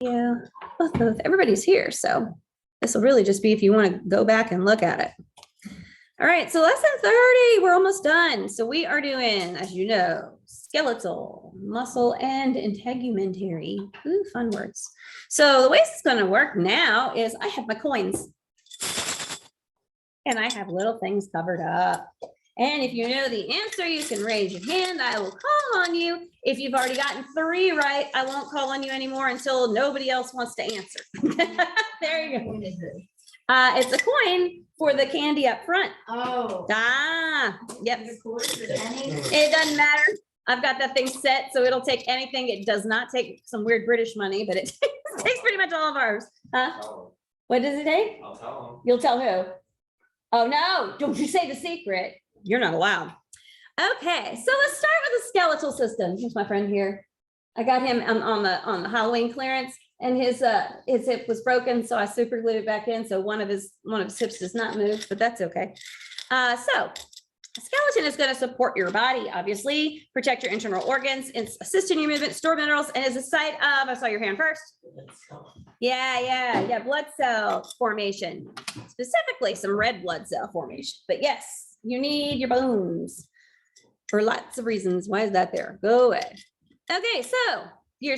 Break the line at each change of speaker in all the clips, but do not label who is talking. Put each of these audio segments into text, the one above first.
Yeah, both. Everybody's here, so this will really just be if you want to go back and look at it. All right, so lesson 30, we're almost done. So we are doing, as you know, skeletal, muscle, and integumentary. Ooh, fun words. So the way this is going to work now is I have my coins. And I have little things covered up. And if you know the answer, you can raise your hand. I will call on you. If you've already gotten 3 right, I won't call on you anymore until nobody else wants to answer. There you go. It's a coin for the candy up front.
Oh.
Yep. It doesn't matter. I've got that thing set, so it'll take anything. It does not take some weird British money, but it takes pretty much all of ours. Huh? What does it take?
I'll tell them.
You'll tell who? Oh, no, don't you say the secret. You're not allowed. Okay, so let's start with the skeletal system. Here's my friend here. I got him on the Halloween clearance, and his hip was broken, so I super glued it back in. So one of his hips does not move, but that's okay. So a skeleton is going to support your body, obviously, protect your internal organs, and assist in your movement, store minerals, and is a site of, I saw your hand first. Yeah, blood cell formation, specifically some red blood cell formation. But yes, you need your bones for lots of reasons. Why is that there? Go ahead. Okay, so your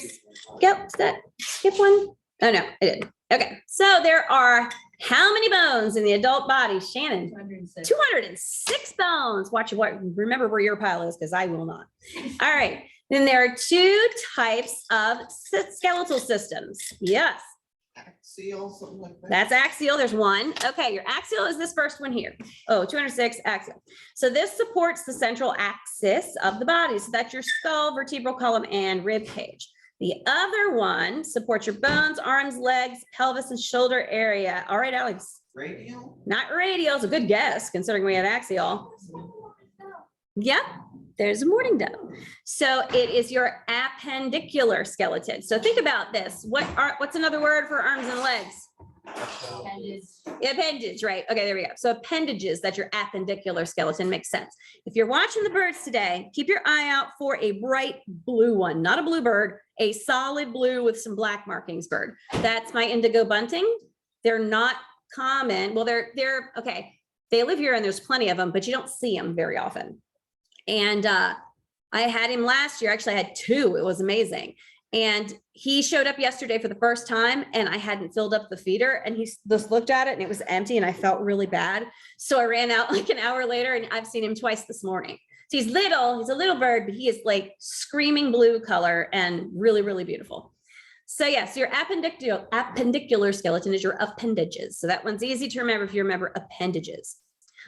skip one. Oh no, I didn't. Okay, so there are how many bones in the adult body, Shannon? 206 bones. Watch what. Remember where your pile is, because I will not. All right. Then there are 2 types of skeletal systems. Yes.
Axial, something like that.
That's axial. There's one. Okay, your axial is this first one here. Oh, 206 axial. So this supports the central axis of the body. So that's your skull, vertebral column, and rib cage. The other one supports your bones, arms, legs, pelvis, and shoulder area. All right, Alex.
Radial?
Not radial. It's a good guess considering we have axial. Yep. There's a morning dove. So it is your appendicular skeleton. So think about this. What's another word for arms and legs? Appendage, right? Okay, there we go. So appendages, that's your appendicular skeleton, makes sense. If you're watching the birds today, keep your eye out for a bright blue one, not a blue bird, a solid blue with some black markings bird. That's my indigo bunting. They're not common. Well, they're okay. They live here and there's plenty of them, but you don't see them very often. And I had him last year. Actually, I had 2. It was amazing. And he showed up yesterday for the first time, and I hadn't filled up the feeder, and he just looked at it and it was empty, and I felt really bad. So I ran out like an hour later, and I've seen him twice this morning. So he's a little bird, but he is like screaming blue color and really, really beautiful. So yes, your appendicular skeleton is your appendages. So that one's easy to remember if you remember appendages.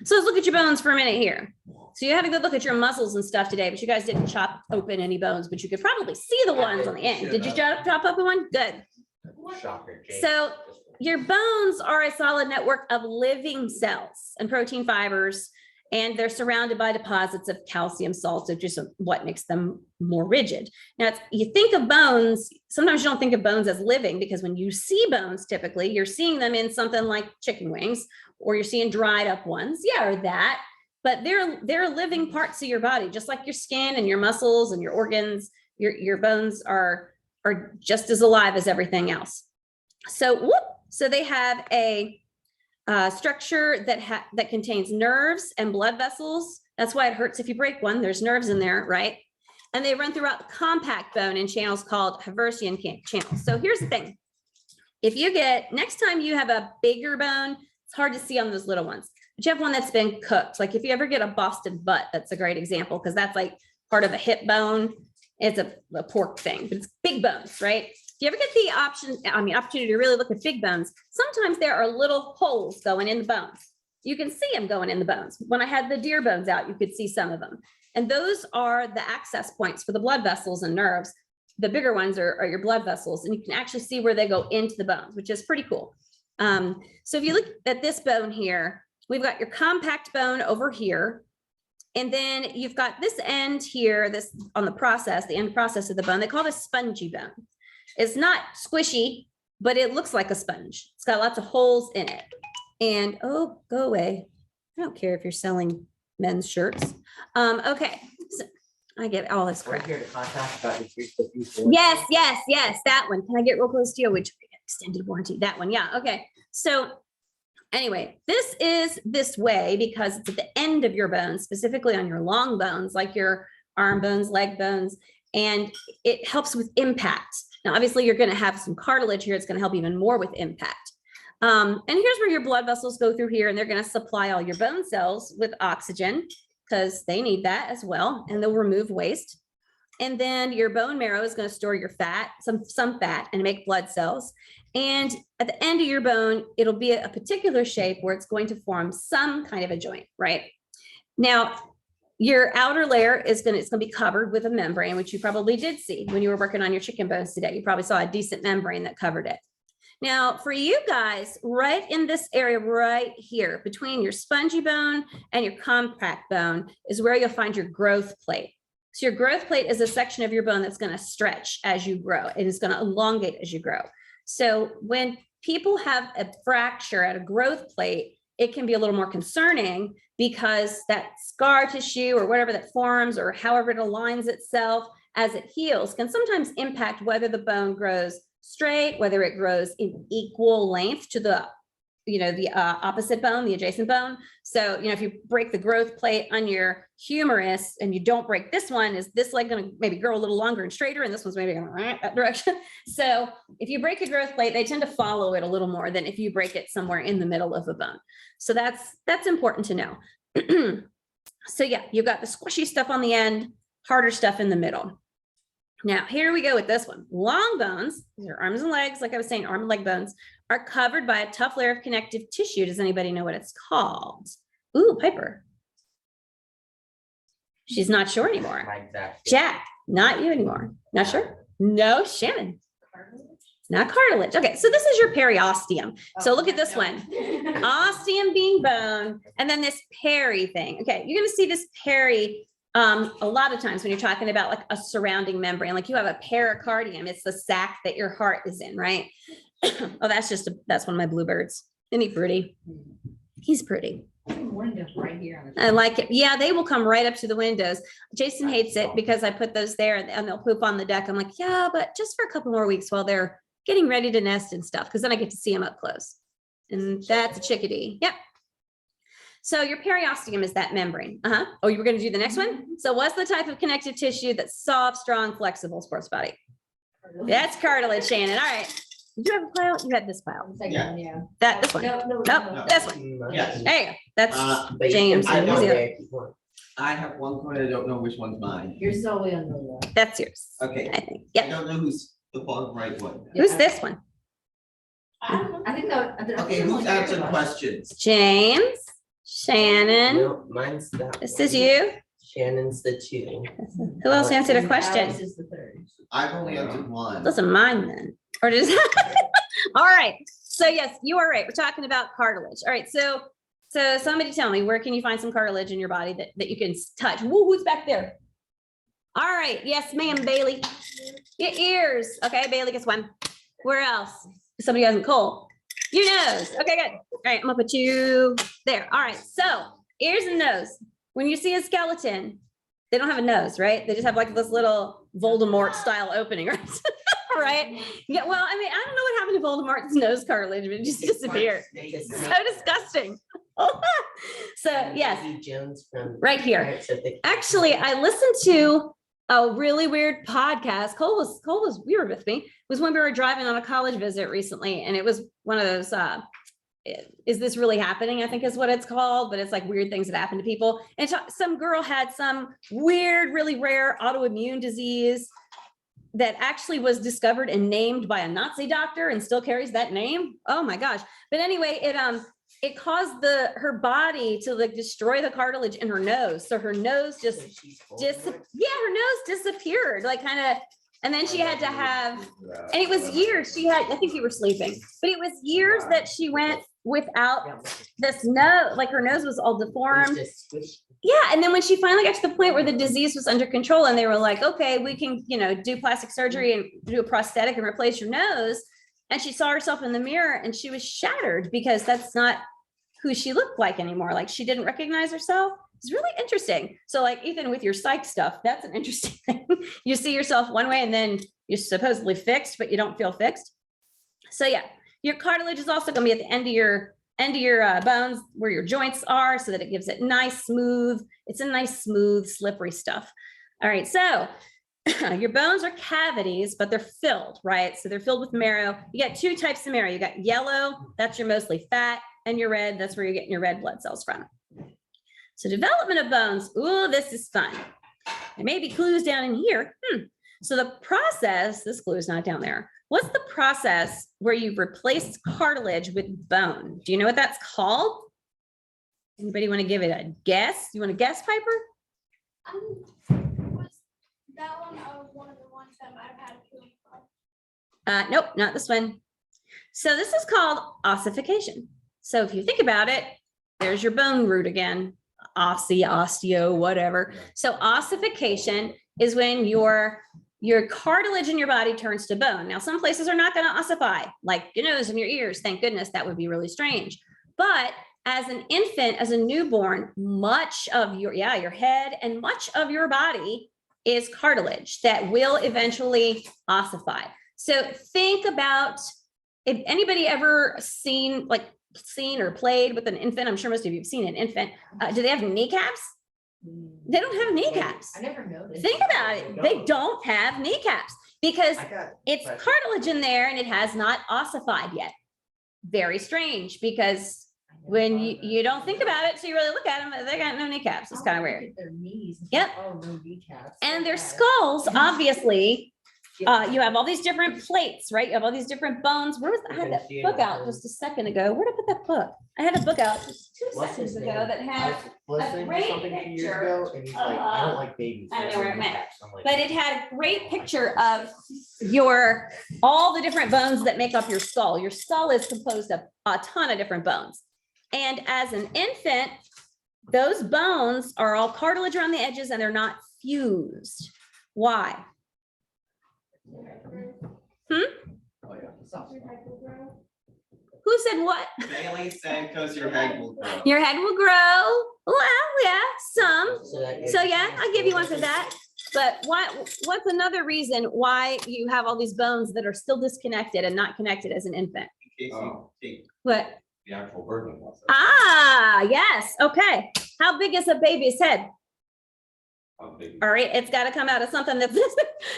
So let's look at your bones for a minute here. So you had a good look at your muscles and stuff today, but you guys didn't chop open any bones, but you could probably see the ones on the end. Did you chop open one? Good. So your bones are a solid network of living cells and protein fibers, and they're surrounded by deposits of calcium salts, which is what makes them more rigid. Now, you think of bones, sometimes you don't think of bones as living, because when you see bones, typically you're seeing them in something like chicken wings, or you're seeing dried up ones, or that, but they're living parts of your body, just like your skin and your muscles and your organs. Your bones are just as alive as everything else. So they have a structure that contains nerves and blood vessels. That's why it hurts if you break one. There's nerves in there, right? And they run throughout the compact bone in channels called Haversian channels. So here's the thing. If you next time you have a bigger bone, it's hard to see on those little ones, but you have one that's been cooked. Like if you ever get a Boston butt, that's a great example, because that's like part of a hip bone. It's a pork thing, but it's big bones, right? If you ever get the opportunity to really look at big bones, sometimes there are little holes going in the bones. You can see them going in the bones. When I had the deer bones out, you could see some of them. And those are the access points for the blood vessels and nerves. The bigger ones are your blood vessels, and you can actually see where they go into the bones, which is pretty cool. So if you look at this bone here, we've got your compact bone over here. And then you've got this end here, this on the end process of the bone. They call this spongy bone. It's not squishy, but it looks like a sponge. It's got lots of holes in it. And oh, go away. I don't care if you're selling men's shirts. Okay. I get all this
We're
crap.
here to contact about the free cookies.
Yes, yes, yes, that one. Can I get real close to you? Which extended warranty, that one. Yeah, okay. So anyway, this is this way because it's at the end of your bones, specifically on your long bones, like your arm bones, leg bones, and it helps with impact. Now, obviously, you're going to have some cartilage here. It's going to help even more with impact. And here's where your blood vessels go through here, and they're going to supply all your bone cells with oxygen because they need that as well, and they'll remove waste. And then your bone marrow is going to store your fat, some fat, and make blood cells. And at the end of your bone, it'll be a particular shape where it's going to form some kind of a joint, right? Now, your outer layer it's going to be covered with a membrane, which you probably did see when you were working on your chicken bones today. You probably saw a decent membrane that covered it. Now, for you guys, right in this area right here, between your spongy bone and your compact bone is where you'll find your growth plate. So your growth plate is a section of your bone that's going to stretch as you grow. It is going to elongate as you grow. So when people have a fracture at a growth plate, it can be a little more concerning because that scar tissue or whatever that forms or however it aligns itself as it heals can sometimes impact whether the bone grows straight, whether it grows in equal length to the opposite bone, the adjacent bone. So, if you break the growth plate on your humerus and you don't break this one, is this leg going to maybe grow a little longer and straighter? And this one's maybe going that direction. So if you break a growth plate, they tend to follow it a little more than if you break it somewhere in the middle of a bone. So that's important to know. So yeah, you've got the squishy stuff on the end, harder stuff in the middle. Now, here we go with this one. Long bones, these are arms and legs, like I was saying, arm and leg bones, are covered by a tough layer of connective tissue. Does anybody know what it's called? Ooh, Piper. She's not sure anymore.
Exactly.
Jack, not you anymore. Not sure? No, Shannon. Not cartilage. Okay, so this is your periosteum. So look at this one. Osteum being bone, and then this peri thing. Okay, you're going to see this peri a lot of times when you're talking about like a surrounding membrane, like you have a pericardium, it's the sac that your heart is in, right? Oh, that's one of my bluebirds. Isn't he pretty? He's pretty.
Windows right here.
I like it. Yeah, they will come right up to the windows. Jason hates it because I put those there and they'll poop on the deck. I'm like, yeah, but just for a couple more weeks while they're getting ready to nest and stuff, because then I get to see them up close. And that's a chickadee. Yep. So your periosteum is that membrane. Oh, you were going to do the next one? So what's the type of connective tissue that's soft, strong, flexible, sports body? That's cartilage, Shannon. All right. Did you have a pile? You had this pile.
Yeah.
This one.
No.
This one.
Yes.
There you go. That's
But
James.
I
and
know
who's the other?
there if you want.
I have one coin, I don't know which one's mine.
You're solely on the left.
That's yours.
Okay.
I think.
I
Yeah.
don't know who's the bottom right one.
Who's this one?
I think that.
Okay, who's answering questions?
James, Shannon.
No, mine's that.
This
one.
is you.
Shannon's the 2.
Who else answered a
Alex
question?
is the third.
I've only answered one.
Those are mine then. Or just all right. So yes, you are right. We're talking about cartilage. All right. So somebody tell me, where can you find some cartilage in your body that you can touch? Woo, who's back there? All right. Yes, ma'am, Bailey. Your ears. Okay, Bailey gets one. Where else? Somebody hasn't Cole. Your nose. Okay, good. All right, I'm gonna put you there. All right. So ears and nose. When you see a skeleton, they don't have a nose, right? They just have like this little Voldemort style opening, right? Right? Yeah, well, I mean, I don't know what happened to Voldemort's nose cartilage, but it just disappeared. So disgusting. So yes,
Jones from
right here. Actually, I listened to a really weird podcast. Cole was weird with me. It was when we were driving on a college visit recently, and it was one of those is this really happening? I think is what it's called, but it's like weird things that happen to people. And some girl had some weird, really rare autoimmune disease that actually was discovered and named by a Nazi doctor and still carries that name. Oh my gosh. But anyway, it caused her body to like destroy the cartilage in her nose. So her nose her nose disappeared, like kind of, and then she had to have, and it was years I think you were sleeping, but it was years that she went without this nose, like her nose was all deformed. Yeah. And then when she finally got to the point where the disease was under control and they were like, okay, we can, do plastic surgery and do a prosthetic and replace your nose. And she saw herself in the mirror and she was shattered because that's not who she looked like anymore. Like she didn't recognize herself. It's really interesting. So like Ethan, with your psych stuff, that's an interesting thing. You see yourself one way and then you're supposedly fixed, but you don't feel fixed. So yeah, your cartilage is also going to be at the end of your bones where your joints are, so that it gives it nice, smooth. It's a nice, smooth, slippery stuff. All right, so your bones are cavities, but they're filled, right? So they're filled with marrow. You got two types of marrow. You got yellow, that's your mostly fat, and your red, that's where you're getting your red blood cells from. So development of bones, ooh, this is fun. There may be clues down in here. So the process, this clue is not down there. What's the process where you've replaced cartilage with bone? Do you know what that's called? Anybody want to give it a guess? You want to guess, Piper?
Was that one of the ones that I've had to.
Nope, not this one. So this is called ossification. So if you think about it, there's your bone root again, osteo, whatever. So ossification is when your cartilage in your body turns to bone. Now, some places are not going to ossify, like your nose and your ears. Thank goodness, that would be really strange. But as an infant, as a newborn, much of your head and much of your body is cartilage that will eventually ossify. So think about, if anybody ever seen or played with an infant, I'm sure most of you have seen an infant. Do they have kneecaps? They don't have kneecaps.
I never noticed.
Think about it. They don't have kneecaps because it's cartilage in there and it has not ossified yet. Very strange, because when you don't think about it, so you really look at them, they got no kneecaps. It's kind of weird.
Their knees.
Yep.
Oh, no kneecaps.
And their skulls, obviously, you have all these different plates, right? You have all these different bones. Where was I had that book out just a second ago? Where did I put that book? I had a book out just 2 seconds ago that had
Listening
great
to something 2 years
picture
ago, and he's like, I don't like babies.
I don't know where it went.
I'm like,
but it had a great picture of all the different bones that make up your skull. Your skull is composed of a ton of different bones. And as an infant, those bones are all cartilage around the edges and they're not fused. Why?
Oh, yeah.
Who said what?
Bailey said because your head will grow.
Your head will grow. Well, yeah, some.
that
So
is-
yeah, I'll give you one for that. But what's another reason why you have all these bones that are still disconnected and not connected as an infant?
In case you take
What?
The actual birthing process.
Ah, yes. Okay. How big is a baby's head?
How big-
All right, it's got to come out of something that's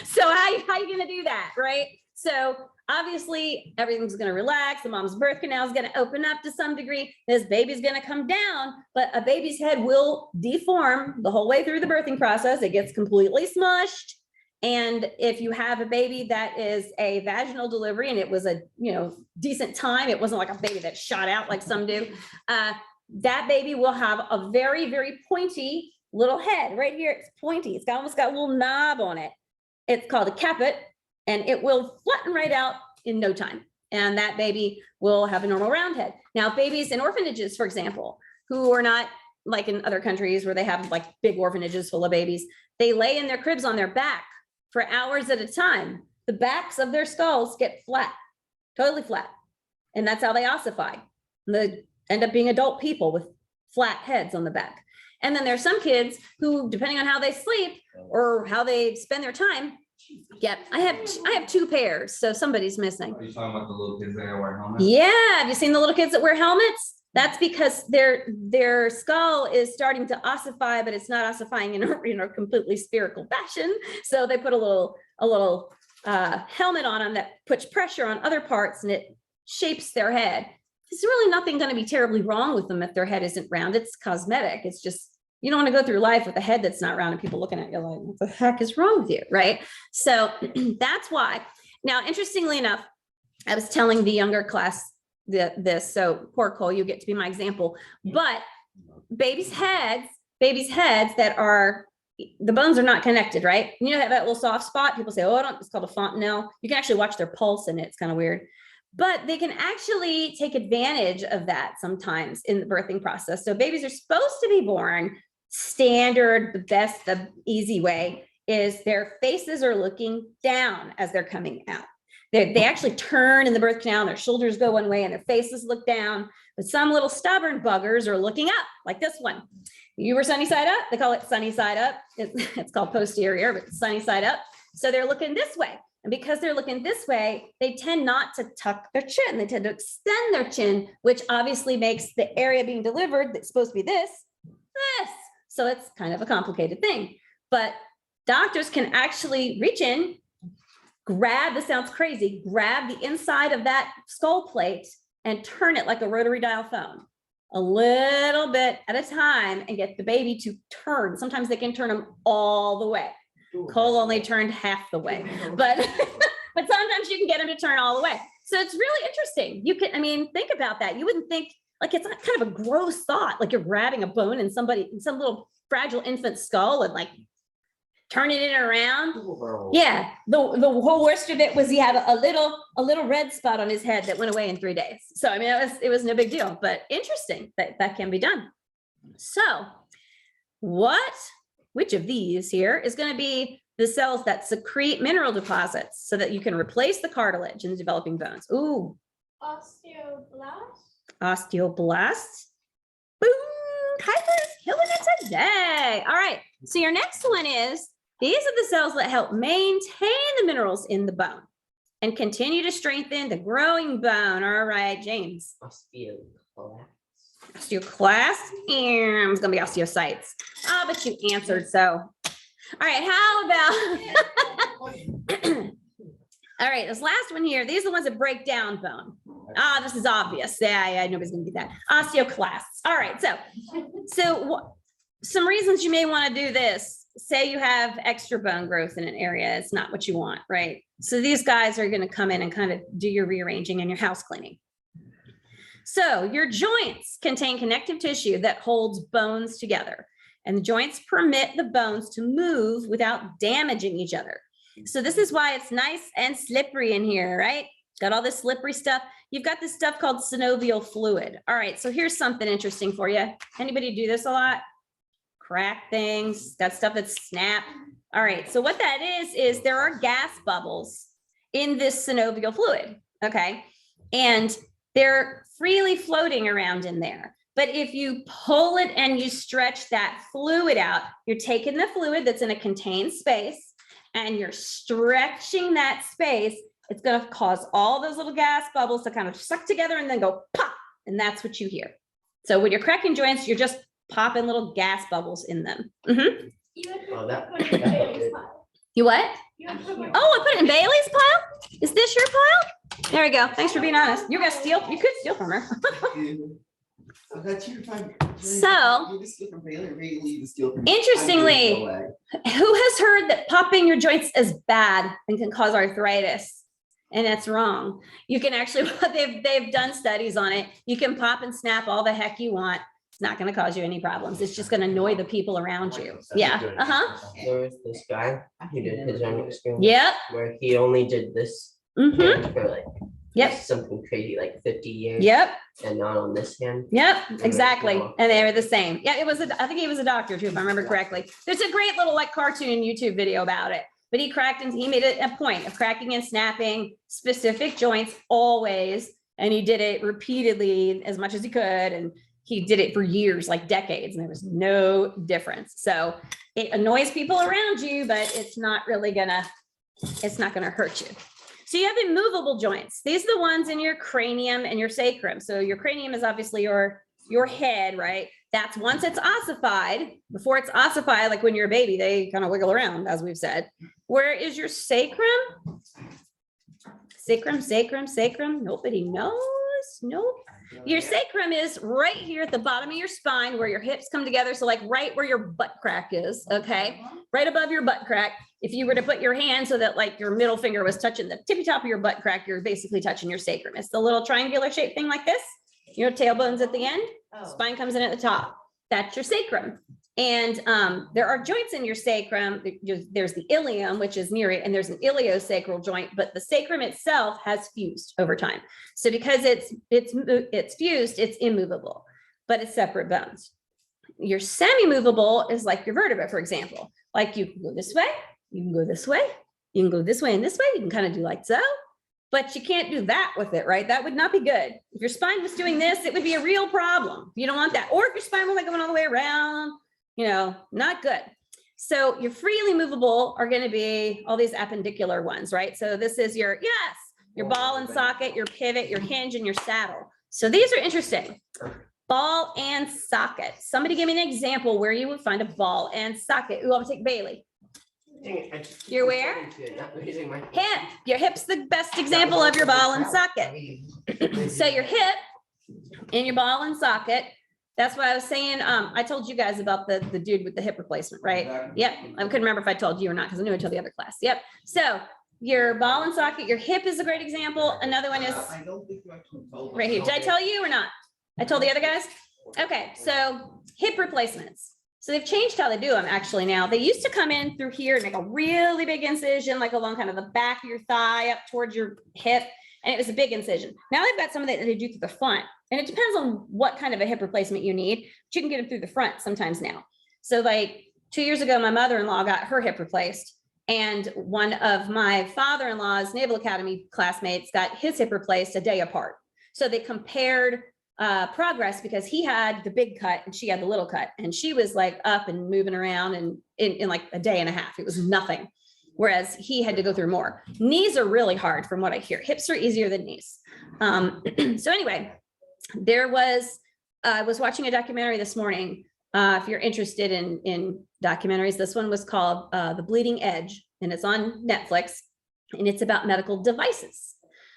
so how you going to do that, right? So obviously everything's going to relax. The mom's birth canal is going to open up to some degree. This baby's going to come down, but a baby's head will deform the whole way through the birthing process. It gets completely smushed. And if you have a baby that is a vaginal delivery and it was a decent time, it wasn't like a baby that shot out like some do, that baby will have a very, very pointy little head right here. It's pointy. It's almost got a little knob on it. It's called a caput, and it will flatten right out in no time. And that baby will have a normal round head. Now, babies in orphanages, for example, who are not like in other countries where they have like big orphanages full of babies, they lay in their cribs on their back for hours at a time. The backs of their skulls get flat, totally flat. And that's how they ossify. They end up being adult people with flat heads on the back. And then there's some kids who, depending on how they sleep or how they spend their time, yep, I have 2 pairs, so somebody's missing.
Are you talking about the little kids that wear helmets?
Yeah, have you seen the little kids that wear helmets? That's because their skull is starting to ossify, but it's not ossifying in a completely spherical fashion. So they put a little helmet on them that puts pressure on other parts and it shapes their head. There's really nothing going to be terribly wrong with them if their head isn't round. It's cosmetic. It's just, you don't want to go through life with a head that's not round and people looking at you like, what the heck is wrong with you, right? So that's why. Now, interestingly enough, I was telling the younger class this, so poor Cole, you get to be my example, but babies' heads that are, the bones are not connected, right? You know, have that little soft spot. People say, oh, it's called a fontanelle. You can actually watch their pulse in it. It's kind of weird. But they can actually take advantage of that sometimes in the birthing process. So babies are supposed to be born standard, the easy way is their faces are looking down as they're coming out. They actually turn in the birth canal, and their shoulders go one way and their faces look down. But some little stubborn buggers are looking up, like this one. You were sunny side up. They call it sunny side up. It's called posterior, but sunny side up. So they're looking this way. And because they're looking this way, they tend not to tuck their chin. They tend to extend their chin, which obviously makes the area being delivered that's supposed to be this. So it's kind of a complicated thing. But doctors can actually reach in, grab, this sounds crazy, grab the inside of that skull plate and turn it like a rotary dial phone a little bit at a time and get the baby to turn. Sometimes they can turn them all the way. Cole only turned half the way, but but sometimes you can get them to turn all the way. So it's really interesting. You can, I mean, think about that. You wouldn't think, like, it's kind of a gross thought, like you're grabbing a bone in some little fragile infant skull and like turning it around. Yeah, the whole worst of it was he had a little red spot on his head that went away in 3 days. So I mean, it was no big deal, but interesting that can be done. So which of these here is going to be the cells that secrete mineral deposits so that you can replace the cartilage in the developing bones? Ooh, osteoblasts. Boom, Kuiper's killing it today. All right, so your next one is, these are the cells that help maintain the minerals in the bone and continue to strengthen the growing bone. All right, James. Osteoclasts, and it's gonna be osteocytes. Oh, but you answered, so. All right, how about, all right, this last one here, these are the ones that break down bone. Ah, this is obvious. Yeah, nobody's gonna get that. Osteoclasts. All right, so some reasons you may wanna do this. Say you have extra bone growth in an area, it's not what you want, right? So these guys are gonna come in and kind of do your rearranging and your house cleaning. So your joints contain connective tissue that holds bones together, and the joints permit the bones to move without damaging each other. So this is why it's nice and slippery in here, right? Got all this slippery stuff. You've got this stuff called synovial fluid. All right, so here's something interesting for you. Anybody do this a lot? Crack things, got stuff that snap. All right, so what that is there are gas bubbles in this synovial fluid, okay? And they're freely floating around in there. But if you pull it and you stretch that fluid out, you're taking the fluid that's in a contained space and you're stretching that space. It's going to cause all those little gas bubbles to kind of suck together and then go pop. And that's what you hear. So when you're cracking joints, you're just popping little gas bubbles in them. Mm-hmm.
You would put it in Bailey's pile.
You what?
You would put it
Oh, I put it in Bailey's pile? Is this your pile? There we go. Thanks for being honest. You're going to steal. You could steal from her. So, interestingly, who has heard that popping your joints is bad and can cause arthritis? And that's wrong. You can actually, they've done studies on it. You can pop and snap all the heck you want. It's not going to cause you any problems. It's just going to annoy the people around you. Yeah. Uh-huh.
There was this guy who did his own experiment.
Yep.
Where he only did this
Mm-hmm.
hand for like
Yep.
something crazy like 50 years.
Yep.
And not on this hand.
Yep, exactly. And they were the same. Yeah, it was, I think he was a doctor too, if I remember correctly. There's a great little like cartoon YouTube video about it, but he cracked and he made it a point of cracking and snapping specific joints always. And he did it repeatedly as much as he could. And he did it for years, like decades, and there was no difference. So it annoys people around you, but it's not really it's not gonna hurt you. So you have immovable joints. These are the ones in your cranium and your sacrum. So your cranium is obviously your head, right? That's once it's ossified. Before it's ossified, like when you're a baby, they kind of wiggle around, as we've said. Where is your sacrum? Sacrum. Nobody knows. Nope. Your sacrum is right here at the bottom of your spine where your hips come together. So like right where your butt crack is, okay? Right above your butt crack. If you were to put your hand so that like your middle finger was touching the tippy top of your butt crack, you're basically touching your sacrum. It's the little triangular shaped thing like this. Your tailbone's at the end, spine comes in at the top. That's your sacrum. And there are joints in your sacrum. There's the ilium, which is near it, and there's an iliosacral joint, but the sacrum itself has fused over time. So because it's fused, it's immovable, but it's separate bones. Your semi-movable is like your vertebra, for example. Like you can go this way, you can go this way, you can go this way and this way. You can kind of do like so, but you can't do that with it, right? That would not be good. If your spine was doing this, it would be a real problem. You don't want that. Or if your spine was like going all the way around, not good. So your freely movable are going to be all these appendicular ones, right? So this is your ball and socket, your pivot, your hinge, and your saddle. So these are interesting. Ball and socket. Somebody give me an example where you would find a ball and socket. Ooh, I'll take Bailey. You're where? Hip. Your hip's the best example of your ball and socket. So your hip and your ball and socket. That's why I was saying, I told you guys about the dude with the hip replacement, right?
Exactly.
Yep. I couldn't remember if I told you or not because I knew I told the other class. Yep. So your ball and socket, your hip is a great example. Another one is
I don't think you actually told us.
right here. Did I tell you or not? I told the other guys? Okay, so hip replacements. So they've changed how they do them actually now. They used to come in through here and make a really big incision, like along kind of the back of your thigh up towards your hip. And it was a big incision. Now they've got some of that they do through the front. And it depends on what kind of a hip replacement you need, but you can get them through the front sometimes now. So like 2 years ago, my mother-in-law got her hip replaced. And one of my father-in-law's Naval Academy classmates got his hip replaced a day apart. So they compared progress because he had the big cut and she had the little cut. And she was like up and moving around and in like a day and a half. It was nothing. Whereas he had to go through more. Knees are really hard from what I hear. Hips are easier than knees. So anyway, I was watching a documentary this morning. If you're interested in documentaries, this one was called The Bleeding Edge, and it's on Netflix, and it's about medical devices.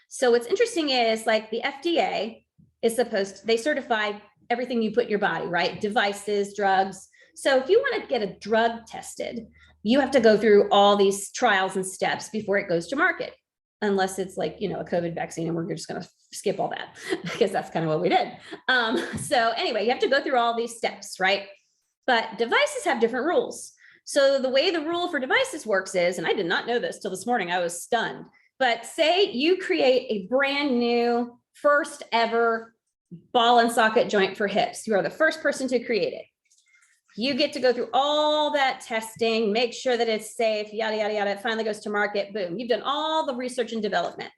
So what's interesting is like the FDA is they certify everything you put in your body, right? Devices, drugs. So if you want to get a drug tested, you have to go through all these trials and steps before it goes to market, unless it's like, a COVID vaccine, and we're just going to skip all that because that's kind of what we did. So anyway, you have to go through all these steps, right? But devices have different rules. So the way the rule for devices works is, and I did not know this till this morning, I was stunned, but say you create a brand new first ever ball and socket joint for hips. You are the first person to create it. You get to go through all that testing, make sure that it's safe, yada, yada, yada. It finally goes to market. Boom. You've done all the research and development.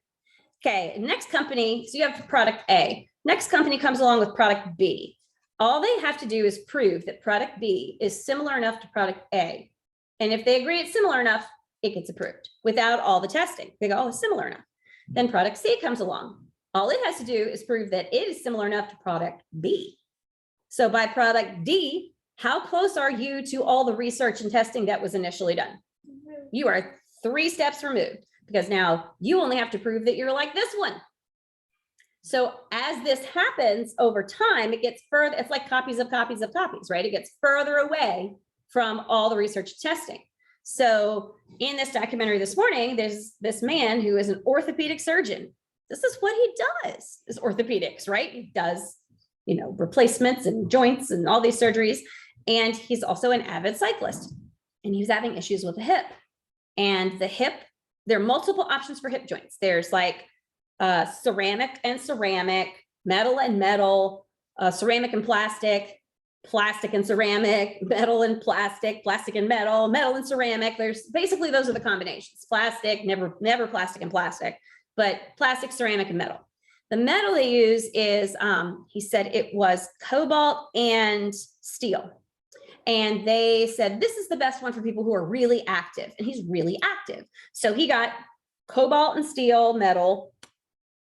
Okay. Next company. So you have product A. Next company comes along with product B. All they have to do is prove that product B is similar enough to product A. And if they agree it's similar enough, it gets approved without all the testing. They go, oh, it's similar enough. Then product C comes along. All it has to do is prove that it is similar enough to product B. So by product D, how close are you to all the research and testing that was initially done? You are 3 steps removed because now you only have to prove that you're like this one. So as this happens over time, it gets further, it's like copies of copies of copies, right? It gets further away from all the research and testing. So in this documentary this morning, there's this man who is an orthopedic surgeon. This is what he does, is orthopedics, right? He does, replacements and joints and all these surgeries. And he's also an avid cyclist, and he was having issues with the hip. And the hip, there are multiple options for hip joints. There's like ceramic and ceramic, metal and metal, ceramic and plastic, plastic and ceramic, metal and plastic, plastic and metal, metal and ceramic. There's basically, those are the combinations. Plastic, never plastic and plastic, but plastic, ceramic, and metal. The metal they use is, he said it was cobalt and steel. And they said, this is the best one for people who are really active. And he's really active. So he got cobalt and steel metal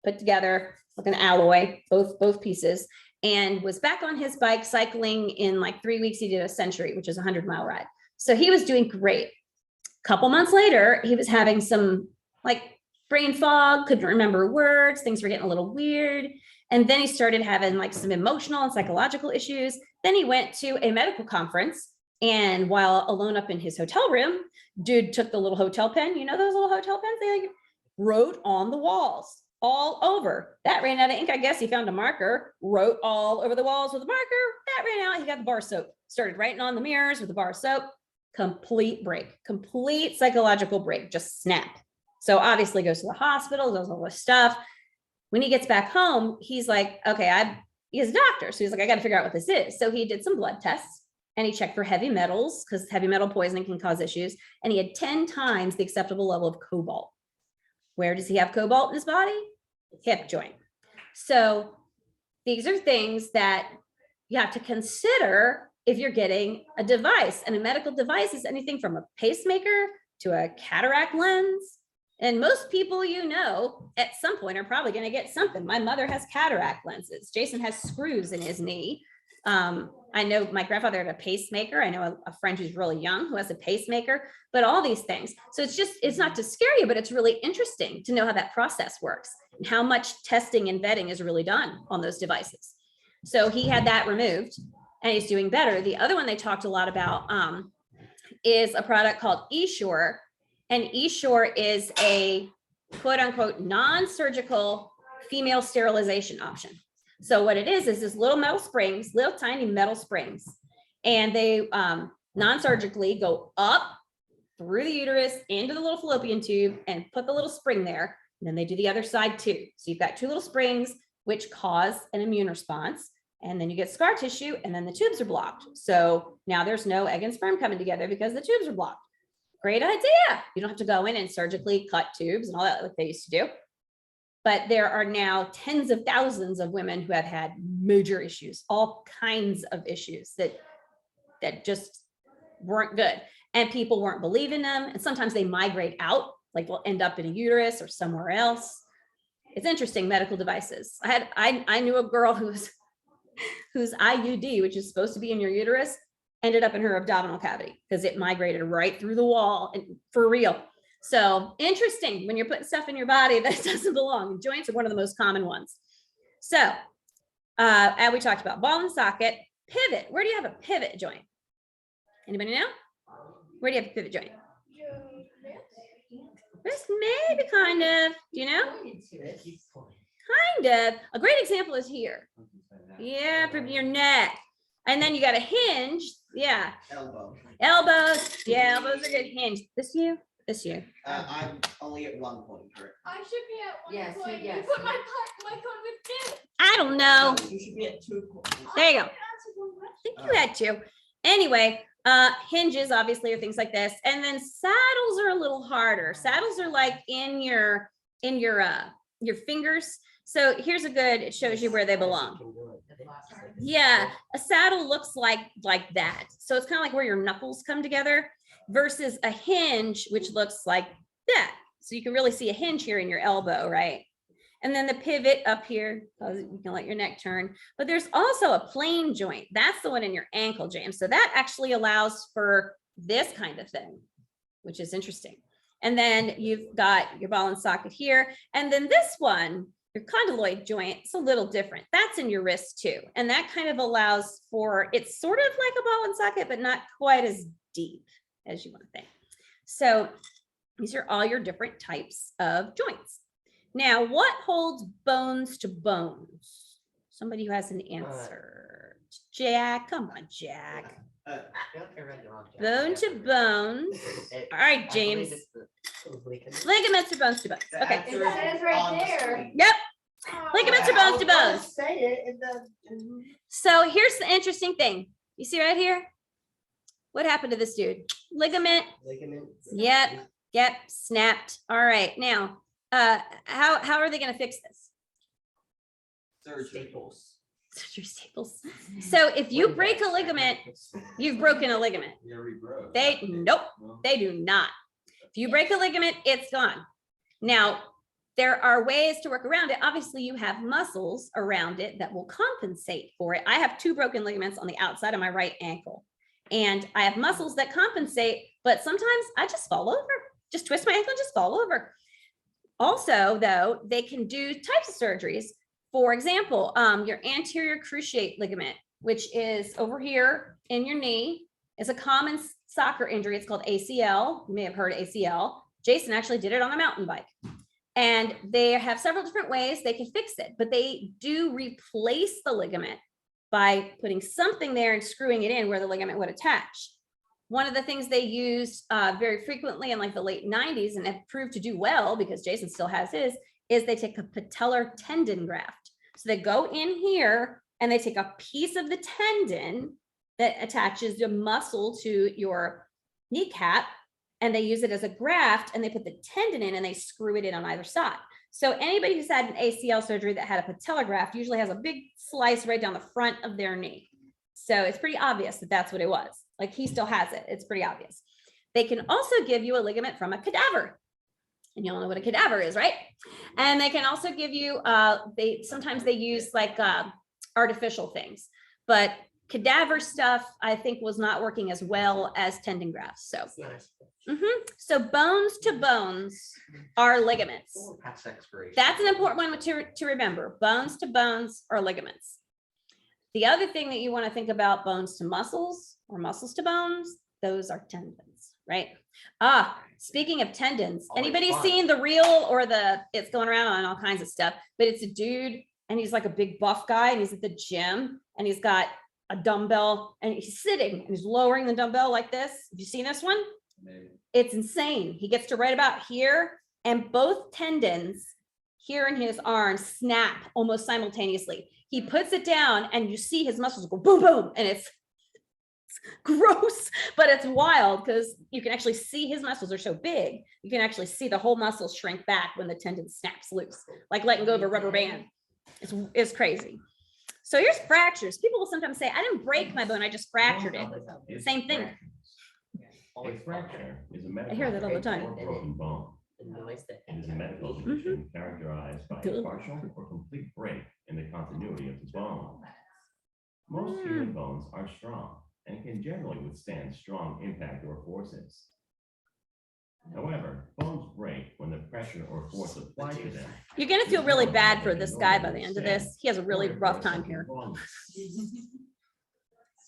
put together like an alloy, both pieces, and was back on his bike cycling. In like 3 weeks. He did a century, which is a 100-mile ride. So he was doing great. A couple months later, he was having some like brain fog, couldn't remember words. Things were getting a little weird. And then he started having like some emotional and psychological issues. Then he went to a medical conference, and while alone up in his hotel room, dude took the little hotel pen. Those little hotel pens? They like wrote on the walls all over. That ran out of ink. I guess he found a marker, wrote all over the walls with a marker. That ran out. He got the bar soap, started writing on the mirrors with the bar soap. Complete break, complete psychological break, just snap. So obviously goes to the hospital, does all this stuff. When he gets back home, he's like, okay, he's a doctor. So he's like, I got to figure out what this is. So he did some blood tests and he checked for heavy metals because heavy metal poisoning can cause issues. And he had 10 times the acceptable level of cobalt. Where does he have cobalt in his body? Hip joint. So these are things that you have to consider if you're getting a device, and a medical device is anything from a pacemaker to a cataract lens. And most people, you know, at some point are probably going to get something. My mother has cataract lenses. Jason has screws in his knee. I know my grandfather had a pacemaker. I know a friend who's really young who has a pacemaker, but all these things. So it's not to scare you, but it's really interesting to know how that process works and how much testing and vetting is really done on those devices. So he had that removed and he's doing better. The other one they talked a lot about is a product called eSure. And eSure is a quote unquote non-surgical female sterilization option. So what it is this little metal springs, little tiny metal springs, and they non-surgically go up through the uterus into the little fallopian tube and put the little spring there. And then they do the other side too. So you've got two little springs which cause an immune response. And then you get scar tissue and then the tubes are blocked. So now there's no egg and sperm coming together because the tubes are blocked. Great idea. You don't have to go in and surgically cut tubes and all that like they used to do. But there are now tens of thousands of women who have had major issues, all kinds of issues that just weren't good. And people weren't believing them. And sometimes they migrate out, like they'll end up in a uterus or somewhere else. It's interesting, medical devices. I knew a girl whose IUD, which is supposed to be in your uterus, ended up in her abdominal cavity because it migrated right through the wall and for real. So interesting when you're putting stuff in your body that doesn't belong. Joints are one of the most common ones. So and we talked about ball and socket, pivot. Where do you have a pivot joint? Anybody know? Where do you have a pivot joint? Just maybe kind of, do you know? Kind of. A great example is here. Yeah, from your neck. And then you got a hinge. Yeah.
Elbow.
Elbows. Yeah, elbows are good. Hinge. This you? This you.
I'm only at one point, correct?
I should be at one
Yes,
point.
yes.
You put my cone with it.
I don't know.
No, you should be at 2 points.
There you go.
I answered one question.
I think you had to. Anyway, hinges obviously are things like this. And then saddles are a little harder. Saddles are like in your fingers. So here's a good, it shows you where they belong. Yeah, a saddle looks like that. So it's kind of like where your knuckles come together versus a hinge, which looks like that. So you can really see a hinge here in your elbow, right? And then the pivot up here, you can let your neck turn. But there's also a plane joint. That's the one in your ankle, James. So that actually allows for this kind of thing, which is interesting. And then you've got your ball and socket here. And then this one, your condyloid joint, it's a little different. That's in your wrist too. And that kind of allows for, it's sort of like a ball and socket, but not quite as deep as you want to think. So these are all your different types of joints. Now, what holds bones to bones? Somebody who has an answer. Jack, come on, Jack.
I feel like I read the wrong chapter.
Bone to bones. All right, James. Ligaments are bones to bones.
The
Okay.
answer
It says right
on the
there.
screen.
Yep.
Oh.
Ligaments are bones to
I was
bones.
gonna say it and then-
So here's the interesting thing. You see right here? What happened to this dude? Ligament.
Ligament.
Yep. Snapped. All right. Now, how are they going to fix this?
Staples.
Surgery staples. So if you break a ligament, you've broken a ligament.
You already broke.
Nope,
Well,
they do not. If you break a ligament, it's gone. Now, there are ways to work around it. Obviously, you have muscles around it that will compensate for it. I have 2 broken ligaments on the outside of my right ankle. And I have muscles that compensate, but sometimes I just fall over. Just twist my ankle and just fall over. Also, though, they can do types of surgeries. For example, your anterior cruciate ligament, which is over here in your knee, is a common soccer injury. It's called ACL. You may have heard ACL. Jason actually did it on a mountain bike. And they have several different ways they can fix it, but they do replace the ligament by putting something there and screwing it in where the ligament would attach. One of the things they used very frequently in like the late 90s and have proved to do well, because Jason still has his, is they take a patellar tendon graft. So they go in here and they take a piece of the tendon that attaches the muscle to your kneecap, and they use it as a graft, and they put the tendon in and they screw it in on either side. So anybody who's had an ACL surgery that had a patella graft usually has a big slice right down the front of their knee. So it's pretty obvious that that's what it was. Like he still has it. It's pretty obvious. They can also give you a ligament from a cadaver. And you all know what a cadaver is, right? And they can also give you, sometimes they use like artificial things, but cadaver stuff, I think, was not working as well as tendon grafts. So,
Nice.
So bones to bones are ligaments.
Past expiration.
That's an important one to remember. Bones to bones are ligaments. The other thing that you want to think about, bones to muscles or muscles to bones, those are tendons, right? Speaking of tendons,
Always
anybody
fun.
seen the reel or it's going around on all kinds of stuff, but it's a dude and he's like a big buff guy and he's at the gym and he's got a dumbbell and he's sitting and he's lowering the dumbbell like this. Have you seen this one?
Maybe.
It's insane. He gets to right about here and both tendons here in his arm snap almost simultaneously. He puts it down and you see his muscles go boom, boom. And it's gross, but it's wild because you can actually see his muscles are so big. You can actually see the whole muscle shrink back when the tendon snaps loose, like letting go of a rubber band. It's crazy. So here's fractures. People will sometimes say, I didn't break my bone, I just fractured it. Same thing.
A fracture is a medical.
I hear that all the time.
or broken bone.
The noise that.
It is a medical condition characterized by a partial or complete break in the continuity of the bone. Most human bones are strong and can generally withstand strong impact or forces. However, bones break when the pressure or force applied to them.
You're gonna feel really bad for this guy by the end of this. He has a really rough time here.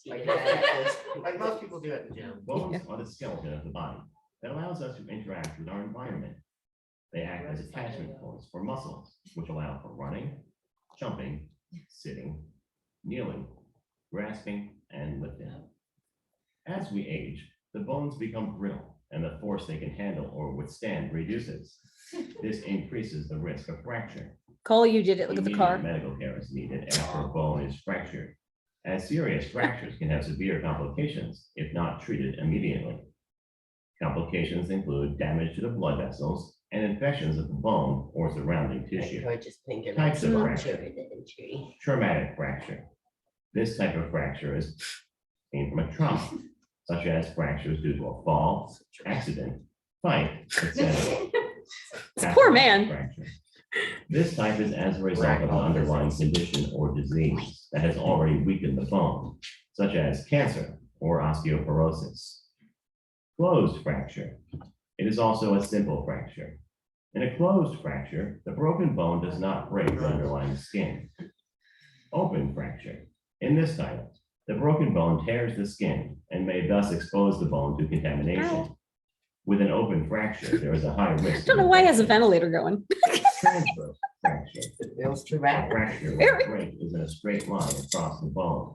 Like most people do at the gym.
Bones are the skeleton of the body that allows us to interact with our environment. They act as attachment points for muscles, which allow for running, jumping, sitting, kneeling, grasping, and lifting. As we age, the bones become brittle and the force they can handle or withstand reduces. This increases the risk of fracture.
Cole, you did it. Look at the car.
Immediate medical care is needed after a bone is fractured, as serious fractures can have severe complications if not treated immediately. Complications include damage to the blood vessels and infections of the bone or surrounding tissue.
I just think of
Types of
fracture
fracture.
in the injury.
Traumatic fracture. This type of fracture is seen from a trauma, such as fractures due to a fall, accident, fight, etc.
Poor man.
Fracture. This type is as a result of an underlying condition or disease that has already weakened the bone, such as cancer or osteoporosis. Closed fracture. It is also a simple fracture. In a closed fracture, the broken bone does not break the underlying skin. Open fracture. In this type, the broken bone tears the skin and may thus expose the bone to contamination. With an open fracture, there is a high risk.
I don't know why he has a ventilator going.
Transverse fracture.
It feels too
A
bad.
fracture where the break is in a straight line across the bone.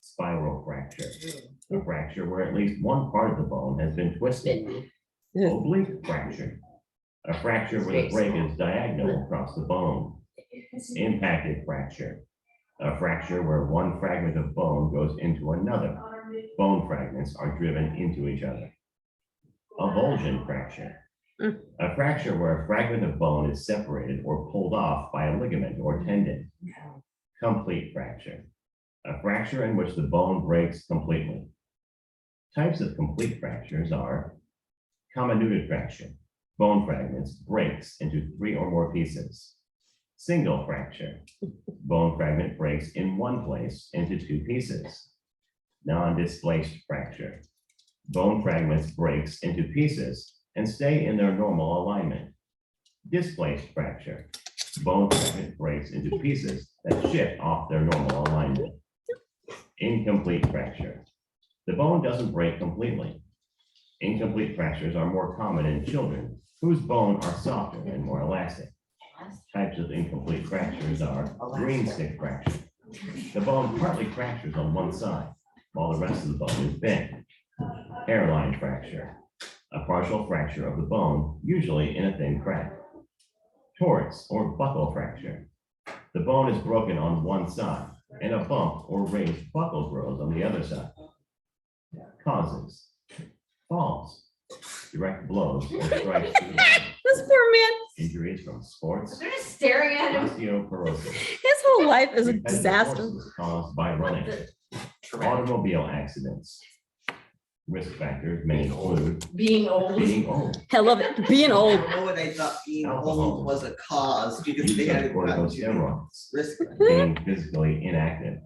Spiral fracture. A fracture where at least one part of the bone has been twisted. Oblique fracture. A fracture where the break is diagonal across the bone. Impacted fracture. A fracture where one fragment of bone goes into another. Bone fragments are driven into each other. Avulsion fracture. A fracture where a fragment of bone is separated or pulled off by a ligament or tendon. Complete fracture. A fracture in which the bone breaks completely. Types of complete fractures are comminuted fracture. Bone fragments breaks into 3 or more pieces. Single fracture. Bone fragment breaks in one place into 2 pieces. Non-displaced fracture. Bone fragments breaks into pieces and stay in their normal alignment. Displaced fracture. Bone fragment breaks into pieces that shift off their normal alignment. Incomplete fracture. The bone doesn't break completely. Incomplete fractures are more common in children whose bones are softer and more elastic. Types of incomplete fractures are green stick fracture. The bone partly fractures on one side, while the rest of the bone is bent. Hairline fracture. A partial fracture of the bone, usually in a thin crack. Torts or buckle fracture. The bone is broken on one side, and a bump or raised buckle grows on the other side. Causes. Falls. direct blows or strikes. to the body.
This poor man,
Injuries from sports,
They're just staring at him.
osteoporosis.
his whole life is a
repetitive
disaster.
forces caused by running, automobile accidents. Risk factors may include
Being old.
being old,
I love it, being
I
old.
don't know what they thought being
Alcohol.
old was a cause because they
use
had
of
it gotten to
corticosteroids,
risk.
being physically inactive.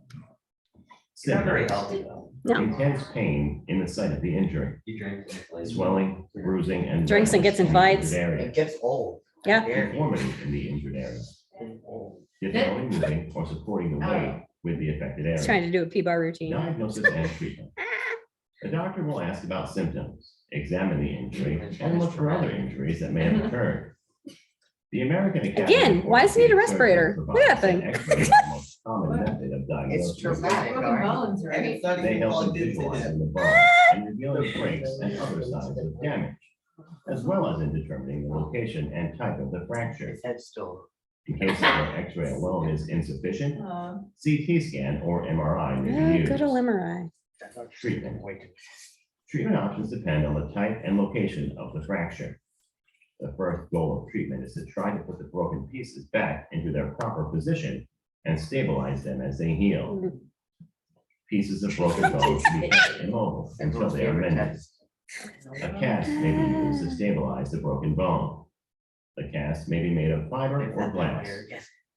Not very
Symptoms,
healthy though.
No.
intense pain in the site of the injury,
He drinks.
swelling, bruising, and.
Drinks and gets in
redness
fights.
the injured
It
area.
gets old.
Yeah.
Deformity in the injured area.
Old.
Difficulty moving or supporting the weight with the affected
He's trying
area.
to do a P-bar routine.
Diagnosis and treatment. The doctor will ask about symptoms, examine the injury, and look for other injuries that may have occurred. The American Academy.
Again,
of
why does he need a
Orthopedic
respirator?
Surgeons
Look at that
provides
thing.
an X-ray is the most common method of
It's
diagnosis.
traumatic, all
Broken
right?
bones,
And
right?
it's not
They
even
help in
plugged into
visualizing
them.
the bone and revealing breaks and other signs of damage, as well as in determining the location and type of the fracture.
His head's still.
In case where X-ray alone is insufficient, CT scan or MRI may
Yeah,
be used.
good old MRI.
Treatment. Treatment options depend on the type and location of the fracture. The first goal of treatment is to try to put the broken pieces back into their proper position and stabilize them as they heal. Pieces of broken bone should be kept immobile until they are mended. A cast may be used to stabilize the broken bone. The cast may be made of fiber or glass,